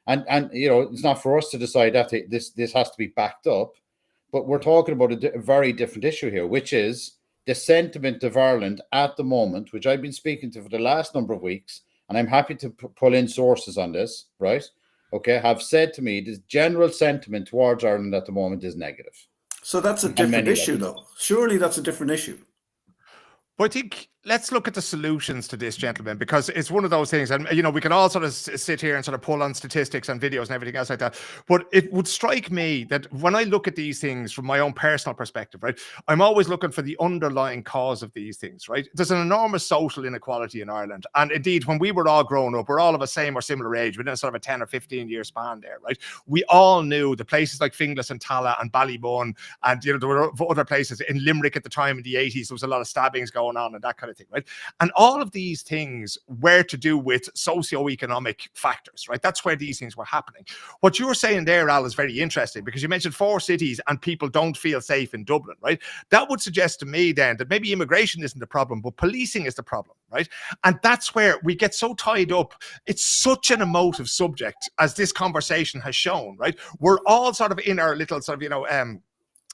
And you know, it's not for us to decide that this has to be backed up, but we're talking about a very different issue here, which is the sentiment of Ireland at the moment, which I've been speaking to for the last number of weeks, and I'm happy to pull in sources on this, right? Okay, have said to me the general sentiment towards Ireland at the moment is negative. So that's a different issue, though. Surely that's a different issue. But I think let's look at the solutions to this, gentlemen, because it's one of those things. And, you know, we can all sort of sit here and sort of pull on statistics and videos and everything else like that. But it would strike me that when I look at these things from my own personal perspective, right, I'm always looking for the underlying cause of these things, right? There's an enormous social inequality in Ireland. And indeed, when we were all growing up, we're all of a same or similar age, within sort of a 10 or 15 year span there, right? We all knew the places like Finglas and Tala and Ballybun, and, you know, there were other places in Limerick at the time in the 80s. There was a lot of stabbings going on and that kind of thing, right? And all of these things were to do with socioeconomic factors, right? That's where these things were happening. What you were saying there, Al, is very interesting, because you mentioned 4 cities and people don't feel safe in Dublin, right? That would suggest to me then that maybe immigration isn't the problem, but policing is the problem, right? And that's where we get so tied up. It's such an emotive subject, as this conversation has shown, right? We're all sort of in our little sort of, you know,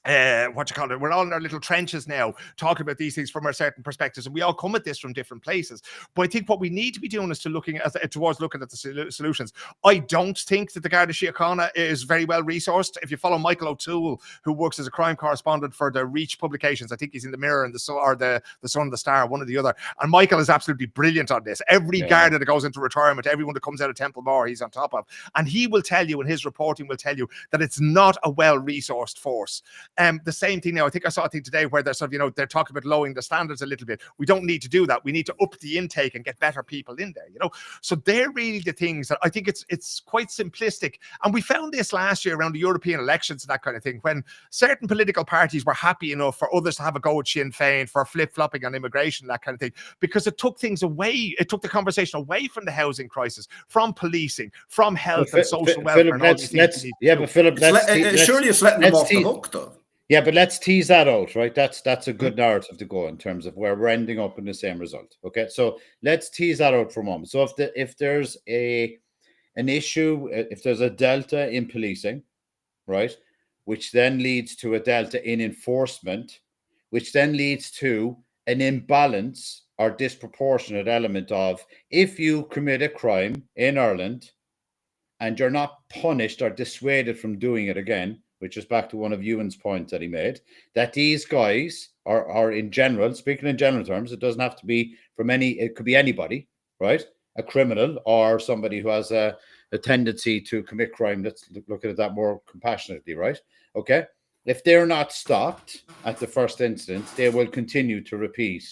we're all in our little trenches now talking about these things from our certain perspectives, and we all come at this from different places. But I think what we need to be doing is looking at the solutions. I don't think that the Garda Síochána is very well resourced. If you follow Michael O'Toole, who works as a crime correspondent for the Reach publications, I think he's in the Mirror and the Sun, or the Sun and the Star, one or the other, and Michael is absolutely brilliant on this. Every Garda that goes into retirement, everyone that comes out of Templemore, he's on top of, and he will tell you, and his reporting will tell you, that it's not a well resourced force. The same thing now, I think I saw a thing today where they're sort of, you know, they're talking about lowering the standards a little bit. We don't need to do that. We need to up the intake and get better people in there, you know. So they're really the things that I think it's quite simplistic. And we found this last year around the European elections and that kind of thing, when certain political parties were happy enough for others to have a go at Sinn Féin for flip-flopping on immigration, that kind of thing, because it took things away. It took the conversation away from the housing crisis, from policing, from health and social welfare. Philip, surely it's letting them off the hook, though. Yeah, but let's tease that out, right? That's a good narrative to go in terms of where we're ending up in the same result. Okay, so let's tease that out for a moment. So if there's an issue, if there's a delta in policing, right, which then leads to a delta in enforcement, which then leads to an imbalance or disproportionate element of, if you commit a crime in Ireland and you're not punished or dissuaded from doing it again, which is back to one of Ewan's points that he made, that these guys are in general, speaking in general terms, it doesn't have to be it could be anybody, right? A criminal or somebody who has a tendency to commit crime. Let's look at that more compassionately, right? Okay. If they're not stopped at the first instance, they will continue to repeat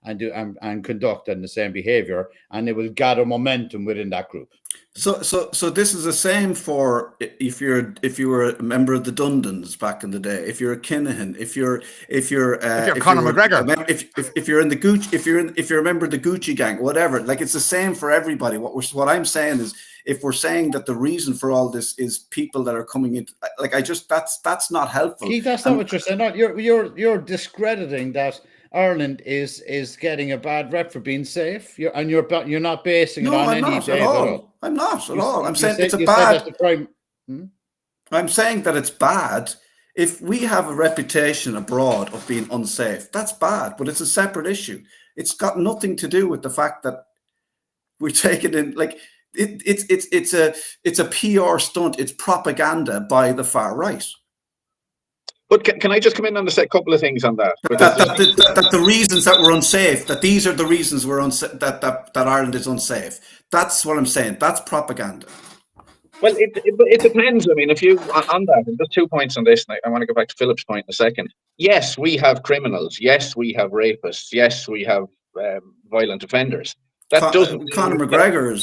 and do and conduct in the same behavior, and it will gather momentum within that group. So this is the same for if you were a member of the Dundons back in the day, if you're a Kinahan, if you're Conor McGregor, if you're in the Gucci, if you're a member of the Gucci gang, whatever. Like, it's the same for everybody. What I'm saying is, if we're saying that the reason for all this is people that are coming in, like, that's not helpful. Keith, that's not what you're saying. No, you're discrediting that Ireland is getting a bad rep for being safe. You're not basing it on any data at all. I'm not at all. I'm saying it's a bad. I'm saying that it's bad. If we have a reputation abroad of being unsafe, that's bad, but it's a separate issue. It's got nothing to do with the fact that we're taking in, like, it's a PR stunt. It's propaganda by the far right. But can I just come in and say a couple of things on that? That the reasons that we're unsafe, that these are the reasons we're unsafe, that Ireland is unsafe. That's what I'm saying. That's propaganda. Well, it depends. I mean, if you on that, and just 2 points on this, and I want to go back to Philip's point in a second. Yes, we have criminals. Yes, we have rapists. Yes, we have violent offenders. That doesn't. Conor McGregor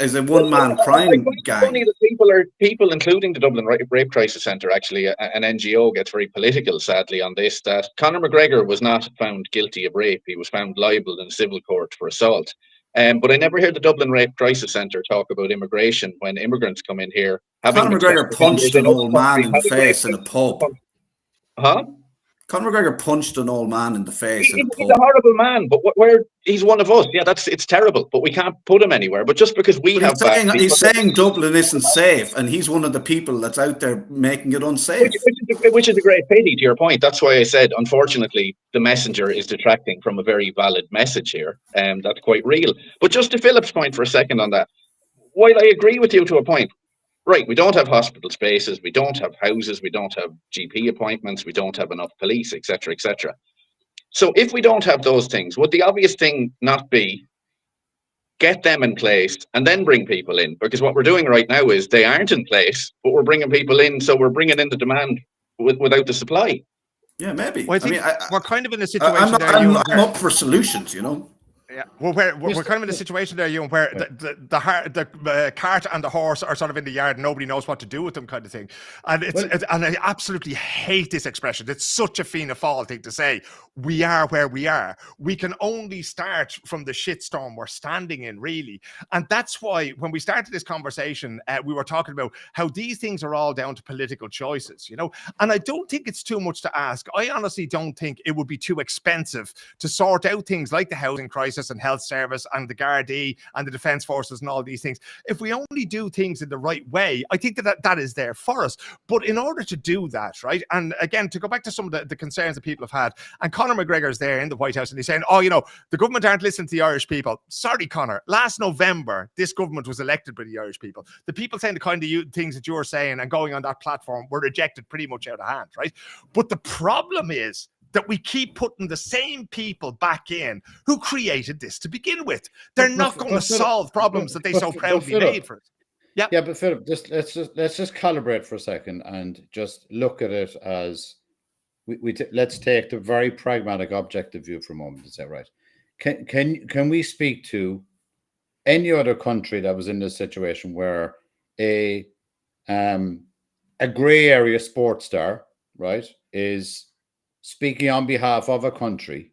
is a one-man crime gang. Funny that people, including the Dublin Rape Crisis Centre, actually, an NGO, gets very political, sadly, on this. That Conor McGregor was not found guilty of rape; he was found liable in civil court for assault. But I never heard the Dublin Rape Crisis Centre talk about immigration when immigrants come in here. Conor McGregor punched an old man in the face in a pub. Huh? Conor McGregor punched an old man in the face. He's a horrible man, but he's one of us. Yeah, it's terrible, but we can't put him anywhere. But just because he's saying Dublin isn't safe, and he's one of the people that's out there making it unsafe. Which is a great pity, to your point. That's why I said, unfortunately, the messenger is detracting from a very valid message here, and that's quite real. But just to Philip's point for a second on that, while I agree with you to a point, right, we don't have hospital spaces, we don't have houses, we don't have GP appointments, we don't have enough police, etc., etc. So if we don't have those things, would the obvious thing not be get them in place and then bring people in? Because what we're doing right now is they aren't in place, but we're bringing people in. So we're bringing in the demand without the supply. Yeah, maybe. Well, I think we're kind of in a situation there. I'm up for solutions, you know. Yeah, well, we're kind of in a situation there, Ewan, where the cart and the horse are sort of in the yard, and nobody knows what to do with them, kind of thing. And and I absolutely hate this expression. It's such a Fianna Fáil thing to say. We are where we are. We can only start from the shitstorm we're standing in, really. And that's why when we started this conversation, we were talking about how these things are all down to political choices, you know. And I don't think it's too much to ask. I honestly don't think it would be too expensive to sort out things like the housing crisis and health service and the Gardaí and the defence forces and all these things. If we only do things in the right way, I think that is there for us. But in order to do that, right, and again, to go back to some of the concerns that people have had, and Conor McGregor is there in the White House and he's saying, oh, you know, the government aren't listening to the Irish people. Sorry, Conor, last November, this government was elected by the Irish people. The people saying the kind of things that you're saying and going on that platform were rejected pretty much out of hand, right? But the problem is that we keep putting the same people back in who created this to begin with. They're not going to solve problems that they so proudly made for us. Yeah, yeah, but Philip, let's just calibrate for a second and just look at it as let's take the very pragmatic, objective view for a moment. Is that right? Can we speak to any other country that was in this situation where a grey area sports star, right, is speaking on behalf of a country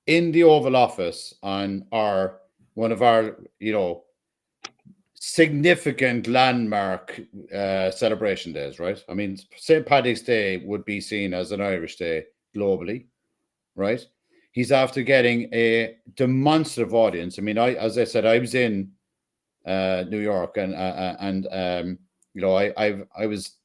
in the Oval Office on one of our, you know, significant landmark celebration days, right? I mean, St. Paddy's Day would be seen as an Irish Day globally, right? He's after getting a demonstrative audience. I mean, as I said, I was in New York, and you know, I was,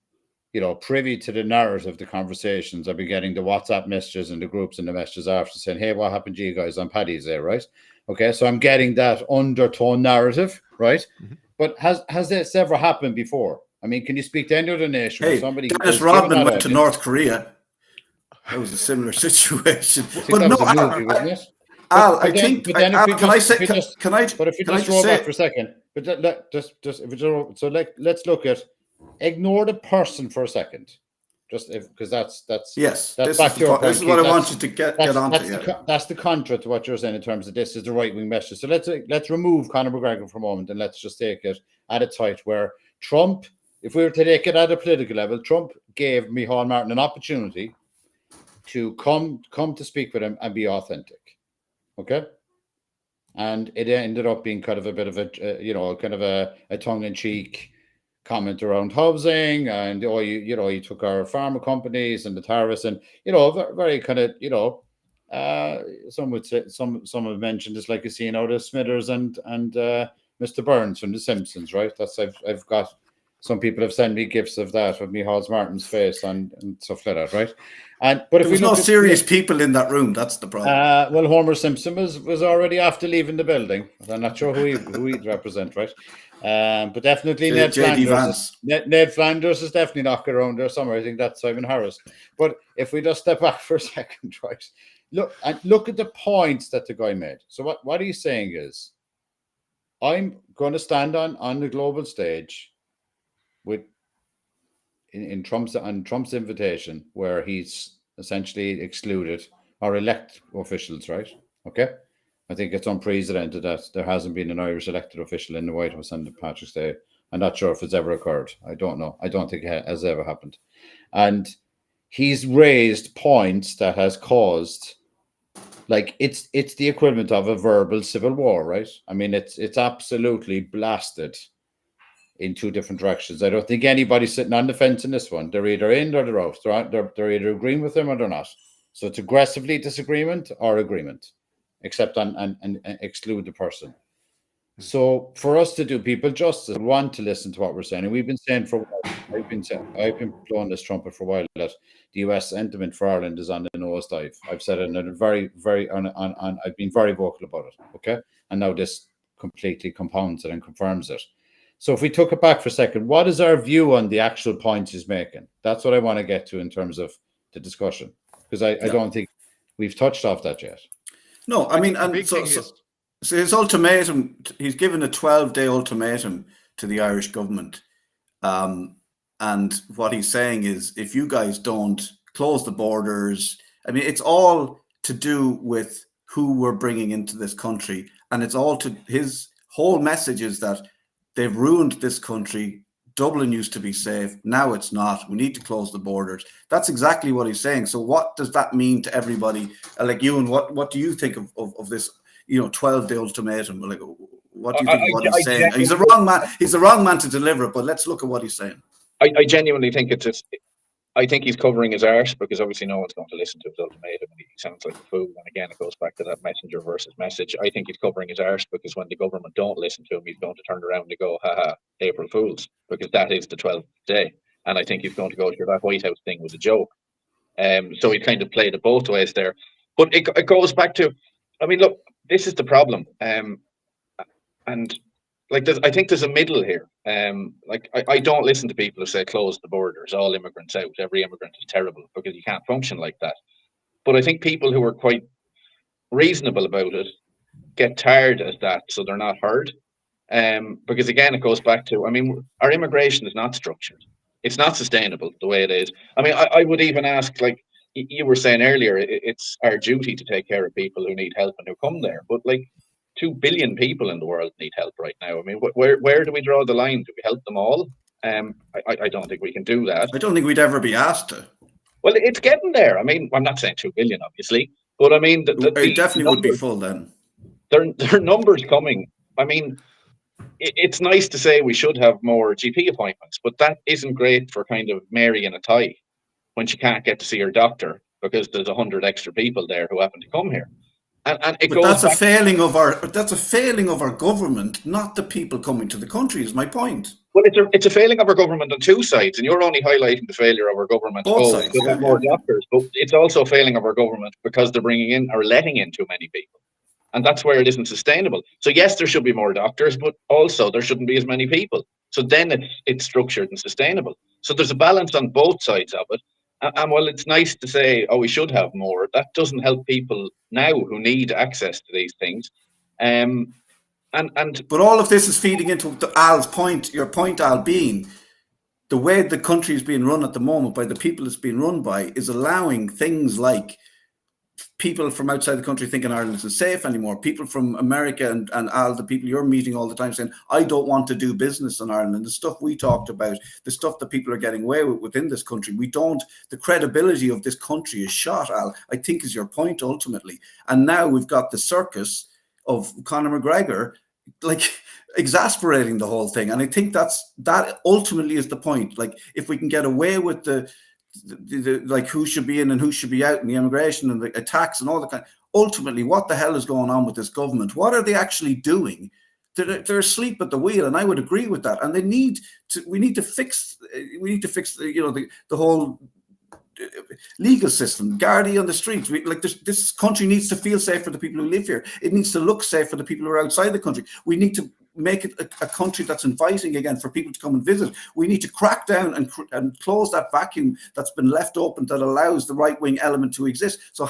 you know, privy to the narrative, the conversations. I've been getting the WhatsApp messages and the groups and the messages after saying, hey, what happened to you guys on Paddy's Day, right? Okay, so I'm getting that undertone narrative, right? Mm-hmm. But has this ever happened before? I mean, can you speak to any other nation? Hey, somebody Dennis Rodman went to North Korea. That was a similar situation. But no, Al, I think. Can I say? But if you just roll back for a second, but let's look at. Ignore the person for a second, just because that's yes. This is what I want you to get onto. That's the contra to what you're saying in terms of this is the right wing message. So let's remove Conor McGregor for a moment and let's just take it at its height. Where Trump, if we were to take it at a political level, Trump gave Micheál Martin an opportunity to come to speak with him and be authentic. Okay. And it ended up being kind of a bit of a tongue-in-cheek comment around housing, and you took our pharma companies and the tariffs, and very kind of some would say some have mentioned it's like a scene out of Smithers and Mr. Burns from The Simpsons, right? That's I've got some people have sent me gifts of that with Micheál Martin's face and stuff like that, right? But if there's no serious people in that room, that's the problem. Well, Homer Simpson was already after leaving the building. I'm not sure who he'd represent, right? But definitely Ned Flanders is definitely knocking around there somewhere. I think that's Simon Harris. But if we just step back for a second, right? Look at the points that the guy made. So what he's saying is, I'm going to stand on the global stage with in Trump's invitation, where he's essentially excluded or elect officials, right? Okay. I think it's unprecedented that there hasn't been an Irish elected official in the White House on Patrick's Day. I'm not sure if it's ever occurred. I don't know. I don't think it has ever happened. And he's raised points that has caused, like, it's the equivalent of a verbal civil war, right? I mean, it's absolutely blasted in two different directions. I don't think anybody's sitting on the fence in this one. They're either in or they're out. They're either agreeing with him or they're not. So it's aggressively disagreement or agreement, except and exclude the person. So for us to do people justice, we want to listen to what we're saying. And we've been saying for a while, I've been blowing this trumpet for a while that the US sentiment for Ireland is on the nosedive. I've said it in a very, very, I've been very vocal about it. Okay. And now this completely compounds it and confirms it. So if we took it back for a second, what is our view on the actual points he's making? That's what I want to get to in terms of the discussion. Because I don't think we've touched off that yet. No, I mean, the big thing is, so his ultimatum, he's given a 12-day ultimatum to the Irish government. And what he's saying is, if you guys don't close the borders, I mean, it's all to do with who we're bringing into this country. And it's all to his whole message is that they've ruined this country. Dublin used to be safe. Now it's not. We need to close the borders. That's exactly what he's saying. So what does that mean to everybody? Like Ewan, what do you think of this, 12-day ultimatum? Like, what do you think of what he's saying? He's the wrong man. He's the wrong man to deliver it, but let's look at what he's saying. I genuinely think I think he's covering his arse, because obviously no one's going to listen to his ultimatum, and he sounds like a fool. And again, it goes back to that messenger versus message. I think he's covering his arse, because when the government don't listen to him, he's going to turn around and go, haha, April Fools, because that is the 12th day. And I think he's going to go through that White House thing was a joke. So he kind of played it both ways there. But it goes back to, I mean, look, this is the problem. And like, I think there's a middle here. I don't listen to people who say close the borders, all immigrants out, every immigrant is terrible, because you can't function like that. But I think people who are quite reasonable about it get tired of that, so they're not heard. Because again, it goes back to, I mean, our immigration is not structured. It's not sustainable the way it is. I mean, I would even ask, like you were saying earlier, it's our duty to take care of people who need help and who come there. But like, 2 billion people in the world need help right now. I mean, where do we draw the line? Do we help them all? I don't think we can do that. I don't think we'd ever be asked to. Well, it's getting there. I mean, I'm not saying 2 billion, obviously, but I mean, it definitely would be full then. There are numbers coming. I mean, it's nice to say we should have more GP appointments, but that isn't great for kind of Mary in a tie when she can't get to see her doctor because there's 100 extra people there who happen to come here. And it but goes that's a failing of our government, not the people coming to the country, is my point. Well, it's a failing of our government on two sides, and you're only highlighting the failure of our government. Both sides, we have more doctors, but it's also a failing of our government because they're bringing in or letting in too many people, and that's where it isn't sustainable. So yes, there should be more doctors, but also there shouldn't be as many people. So then it's structured and sustainable. So there's a balance on both sides of it. And while it's nice to say, oh, we should have more, that doesn't help people now who need access to these things. But all of this is feeding into Al's point, your point, Al, being the way the country is being run at the moment by the people it's being run by is allowing things like people from outside the country thinking Ireland isn't safe anymore. People from America and Al, the people you're meeting all the time saying, I don't want to do business in Ireland. The stuff we talked about, the stuff that people are getting away with within this country, the credibility of this country is shot, Al, I think is your point ultimately. And now we've got the circus of Conor McGregor, like exasperating the whole thing. And I think that ultimately is the point. Like if we can get away with the like who should be in and who should be out in the immigration and the attacks and all that kind. Ultimately, what the hell is going on with this government? What are they actually doing? They're asleep at the wheel, and I would agree with that. And we need to fix the whole legal system, Gardaí on the streets. This country needs to feel safe for the people who live here. It needs to look safe for the people who are outside the country. We need to make it a country that's inviting again for people to come and visit. We need to crack down and close that vacuum that's been left open that allows the right-wing element to exist. So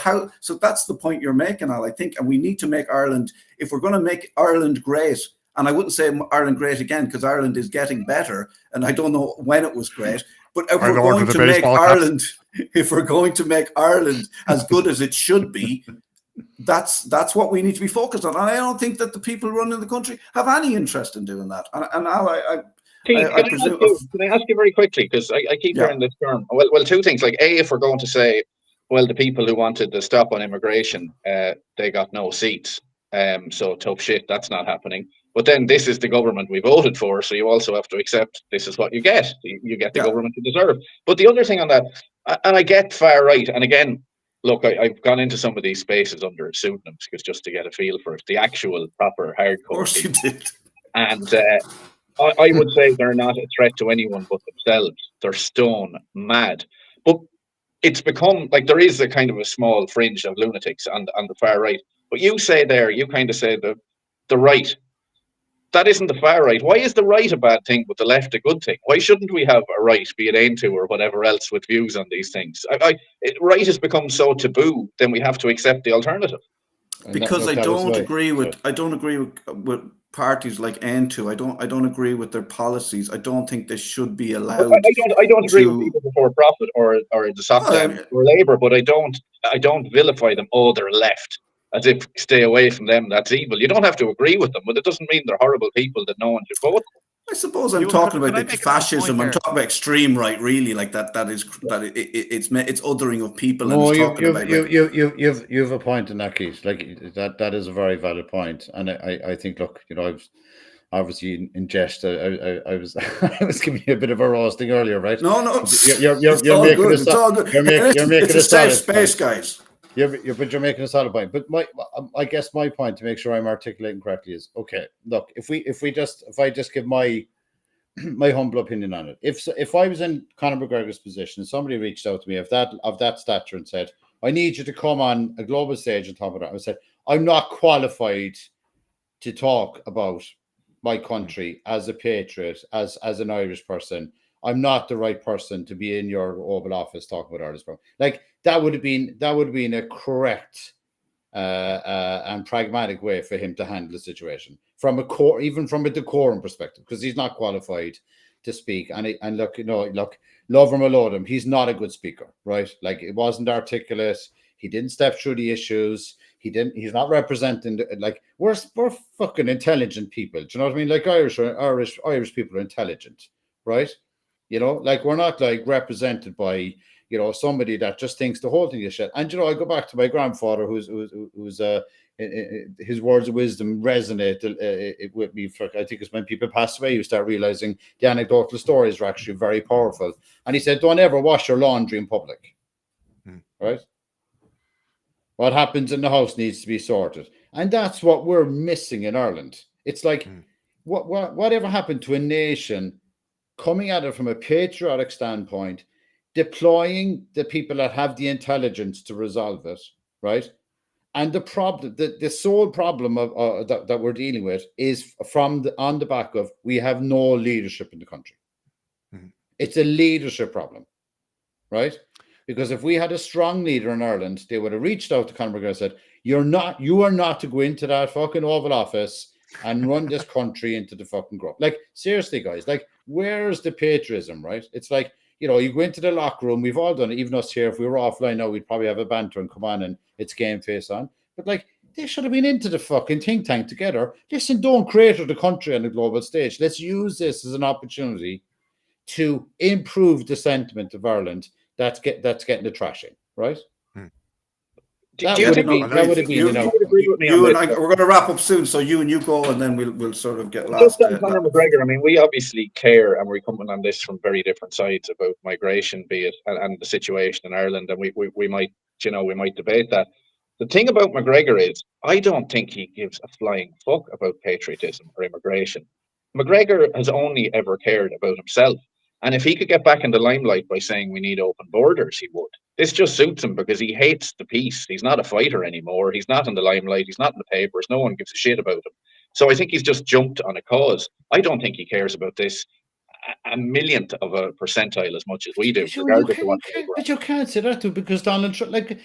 that's the point you're making, Al, I think. And we need to make Ireland, if we're going to make Ireland great, and I wouldn't say Ireland great again because Ireland is getting better, and I don't know when it was great, but if we're going to make Ireland as good as it should be, that's what we need to be focused on. And I don't think that the people running the country have any interest in doing that. And Al, Keith, can I ask you very quickly, because I keep hearing this term. Well, two things. Like, A, if we're going to say, well, the people who wanted to stop on immigration, they got no seats. So tough shit, that's not happening. But then this is the government we voted for, so you also have to accept this is what you get. You get the government you deserve. But the other thing on that, and I get far right, and again, look, I've gone into some of these spaces under pseudonyms because just to get a feel for it, the actual proper hardcore. Of course you did. And I would say they're not a threat to anyone but themselves. They're stone mad. But it's become like there is a kind of a small fringe of lunatics on the far right. But you kind of say the right. that isn't the far right. Why is the right a bad thing but the left a good thing? Why shouldn't we have a right, be it Aintu or whatever else, with views on these things? Right has become so taboo, then we have to accept the alternative. Because I don't agree with parties like Aintu. I don't agree with their policies. I don't think they should be allowed. I don't agree with people before profit or the soft or Labour, but I don't vilify them. Oh, they're left, as if stay away from them, that's evil. You don't have to agree with them, but it doesn't mean they're horrible people that no one should vote. I suppose I'm talking about like fascism. I'm talking about extreme right, really, like that. It's othering of people. No, and you've a point in that, Keith. Like that is a very valid point, and I think, look, you know, I was obviously in jest. I was I was giving you a bit of a roasting earlier, right? No, you're making it's all good. You're making a safe space, guys. But you're making a solid point. But I guess my point, to make sure I'm articulating correctly, is, okay, look, if I just give my humble opinion on it, if I was in Conor McGregor's position and somebody reached out to me of that stature and said, I need you to come on a global stage and talk about it, I said, I'm not qualified to talk about my country as a patriot, as an Irish person. I'm not the right person to be in your Oval Office talking about Irish. Like, that would have been a correct and pragmatic way for him to handle the situation even from a decorum perspective, because he's not qualified to speak. And look, love him or loathe him, he's not a good speaker, right? Like, it wasn't articulate. He didn't step through the issues. He's not representing, like, we're fucking intelligent people. Do you know what I mean? Like, Irish people are intelligent, right? You know, like, we're not like represented by, you know, somebody that just thinks the whole thing is shit. And, you know, I go back to my grandfather, who's his words of wisdom resonate with me. I think it's when people pass away, you start realizing the anecdotal stories are actually very powerful. And he said, don't ever wash your laundry in public, right? What happens in the house needs to be sorted. And that's what we're missing in Ireland. It's like, whatever happened to a nation coming at it from a patriotic standpoint, deploying the people that have the intelligence to resolve it, right? And the problem, the sole problem of that we're dealing with is on the back of, we have no leadership in the country. It's a leadership problem, right? Because if we had a strong leader in Ireland, they would have reached out to Conor McGregor and said, you are not to go into that fucking Oval Office and run this country into the fucking grub. Like, seriously, guys, like, where's the patriotism, right? It's like, you know, you go into the locker room, we've all done it, even us here. If we were offline now, we'd probably have a banter and come on and it's game face on. But, like, they should have been into the fucking think tank together. Listen, don't crater the country on the global stage. Let's use this as an opportunity to improve the sentiment of Ireland that's getting the trashing, right? That would have been, you know. You and I, we're going to wrap up soon, so you go, and then we'll sort of get last. Just on Conor McGregor, I mean, we obviously care, and we're coming on this from very different sides about migration, be it, and the situation in Ireland, and we might, you know, we might debate that. The thing about McGregor is, I don't think he gives a flying fuck about patriotism or immigration. McGregor has only ever cared about himself. And if he could get back in the limelight by saying we need open borders, he would. This just suits him because he hates the peace. He's not a fighter anymore. He's not in the limelight. He's not in the papers. No one gives a shit about him. So I think he's just jumped on a cause. I don't think he cares about this a millionth of a percentile as much as we do. But you can't say that, too, because Donald Trump, like,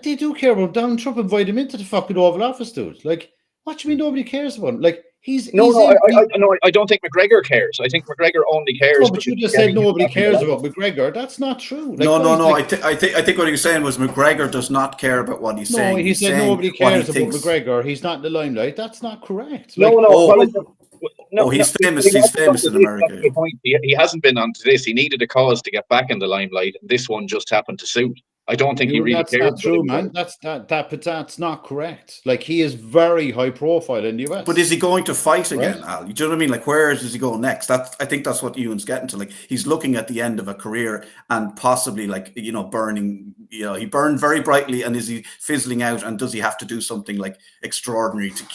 they do care about Donald Trump. Invite him into the fucking Oval Office, dude. Like, what do you mean nobody cares about him? Like, I don't think McGregor cares. I think McGregor only cares. No, but you just said nobody cares about McGregor. That's not true. Like, no. I think what he was saying was McGregor does not care about what he's saying. No, he said nobody cares about McGregor. He's not in the limelight. That's not correct. He's famous. He's famous in America. He hasn't been onto this. He needed a cause to get back in the limelight. This one just happened to suit. I don't think he really cares. That's not true, man. But that's not correct. Like, he is very high profile in the US. But is he going to fight again, Al? Do you know what I mean? Like, where does he go next? I think that's what Ewan's getting to. Like, he's looking at the end of a career and possibly, like, you know, burning. You know, he burned very brightly, and is he fizzling out? And does he have to do something like extraordinary to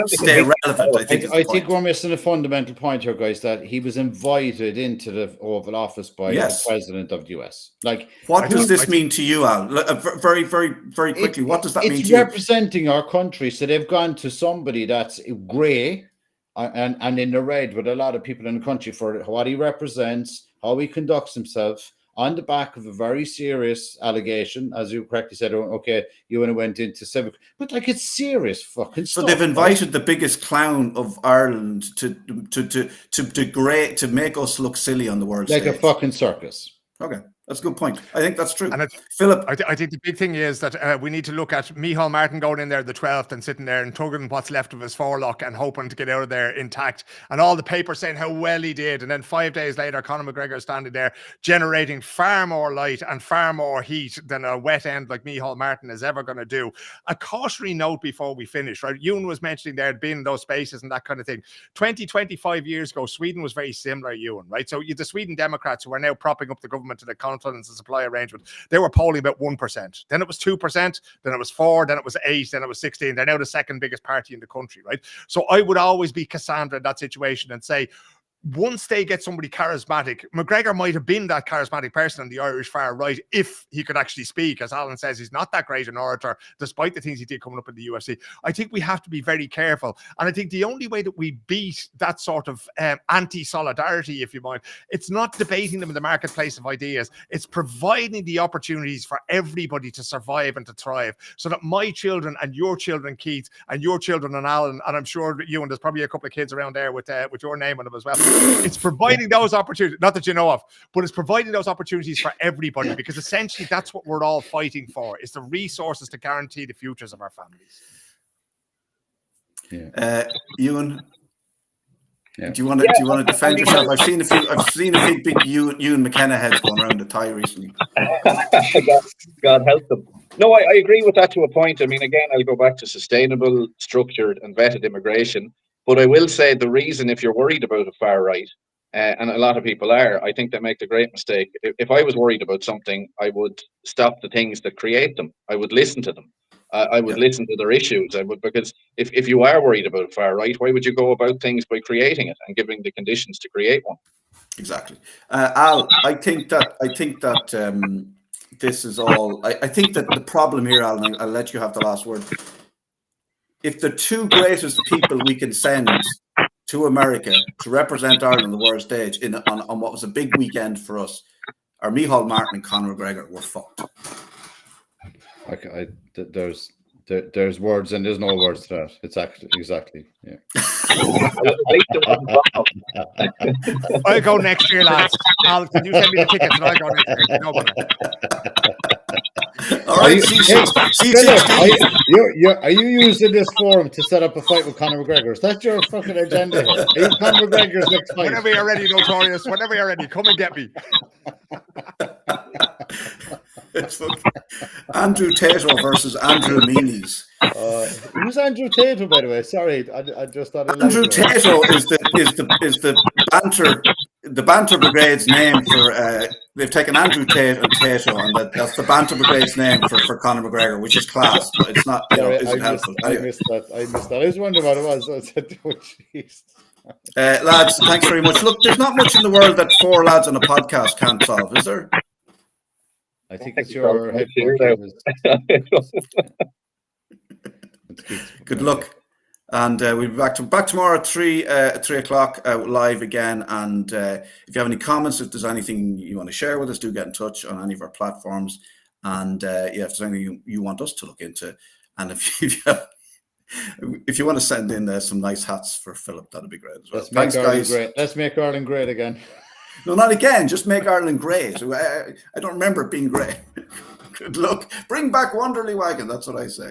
stay relevant? I think we're missing a fundamental point here, guys. That he was invited into the Oval Office by the president of the US. Like, what does this mean to you, Al? Very, very, very quickly. What does that mean to you? It's representing our country. So they've gone to somebody that's grey, and in the red with a lot of people in the country for what he represents, how he conducts himself, on the back of a very serious allegation, as you correctly said. Okay, you went into civic, but like it's serious fucking So stuff. they've invited the biggest clown of Ireland to degrade, to make us look silly on the world like stage. a fucking circus. Okay, that's a good point. I think that's true. And Philip, I think the big thing is that we need to look at Micheál Martin going in there the 12th and sitting there and tugging what's left of his forelock and hoping to get out of there intact. And all the papers saying how well he did. And then 5 days later, Conor McGregor standing there generating far more light and far more heat than a wet end like Micheál Martin is ever going to do. A cautionary note before we finish, right? Ewan was mentioning there being in those spaces and that kind of thing. 25 years ago, Sweden was very similar, Ewan, right? So the Sweden Democrats, who are now propping up the government to the confidence and supply arrangement, they were polling about 1%. Then it was 2%, then it was 4%, then it was 8%, then it was 16%. They're now the second biggest party in the country, right? So I would always be Cassandra in that situation and say, once they get somebody charismatic, McGregor might have been that charismatic person on the Irish far right if he could actually speak. As Alan says, he's not that great an orator, despite the things he did coming up in the UFC. I think we have to be very careful. And I think the only way that we beat that sort of anti-solidarity, if you mind, it's not debating them in the marketplace of ideas. It's providing the opportunities for everybody to survive and to thrive, so that my children and your children, Keith, and your children and Alan, and I'm sure that you, and there's probably a couple of kids around there with your name on them as well. It's providing those opportunities, not that you know of, but it's providing those opportunities for everybody, because essentially that's what we're all fighting for, is the resources to guarantee the futures of our families. Yeah. Ewan, do you want to defend yourself? I've seen a few big Ewan MacKenna heads going around the tie recently. God help them. No, I agree with that to a point. I mean, again, I'll go back to sustainable, structured and vetted immigration. But I will say the reason, if you're worried about a far right, and a lot of people are, I think they make the great mistake. If I was worried about something, I would stop the things that create them. I would listen to them. I would listen to their issues. I would, because if you are worried about a far right, why would you go about things by creating it and giving the conditions to create one? Exactly. Al, I think that this is all. I think that the problem here, Al, and I'll let you have the last word. If the two greatest people we can send to America to represent Ireland on the world stage on what was a big weekend for us are Micheál Martin and Conor McGregor, we're fucked. Okay, there's words and there's no words to that. It's actually exactly, yeah. I'll go next year, lads. Al, can you send me the tickets and I'll go next year? No bother. All right, are you using this forum to set up a fight with Conor McGregor? Is that your fucking agenda here? Are you Conor McGregor's next fight? Whenever you're ready, Notorious. Whenever you're ready, come and get me. It's Andrew Tayto versus Andrew Meanies. Who's Andrew Tate, by the way? Sorry, I just thought Andrew Tayto is the banter brigade's name for. They've taken Andrew Tate and Tayto, and that's the banter brigade's name for Conor McGregor, which is class, but it's not. Isn't helpful. I missed that. I was wondering what it was. I said, oh, jeez. Lads, thanks very much. Look, there's not much in the world that four lads on a podcast can't solve, is there? I think it's your headphone. Good luck, and we'll be back tomorrow at 3 o'clock live again. And if you have any comments, if there's anything you want to share with us, do get in touch on any of our platforms. And if there's anything you want us to look into, and if you want to send in some nice hats for Philip, that'd be great as well. Thanks, guys. Let's make Ireland great again. No, not again. Just make Ireland great. I don't remember it being great. Good luck. Bring back Wonderly Wagon. That's what I say.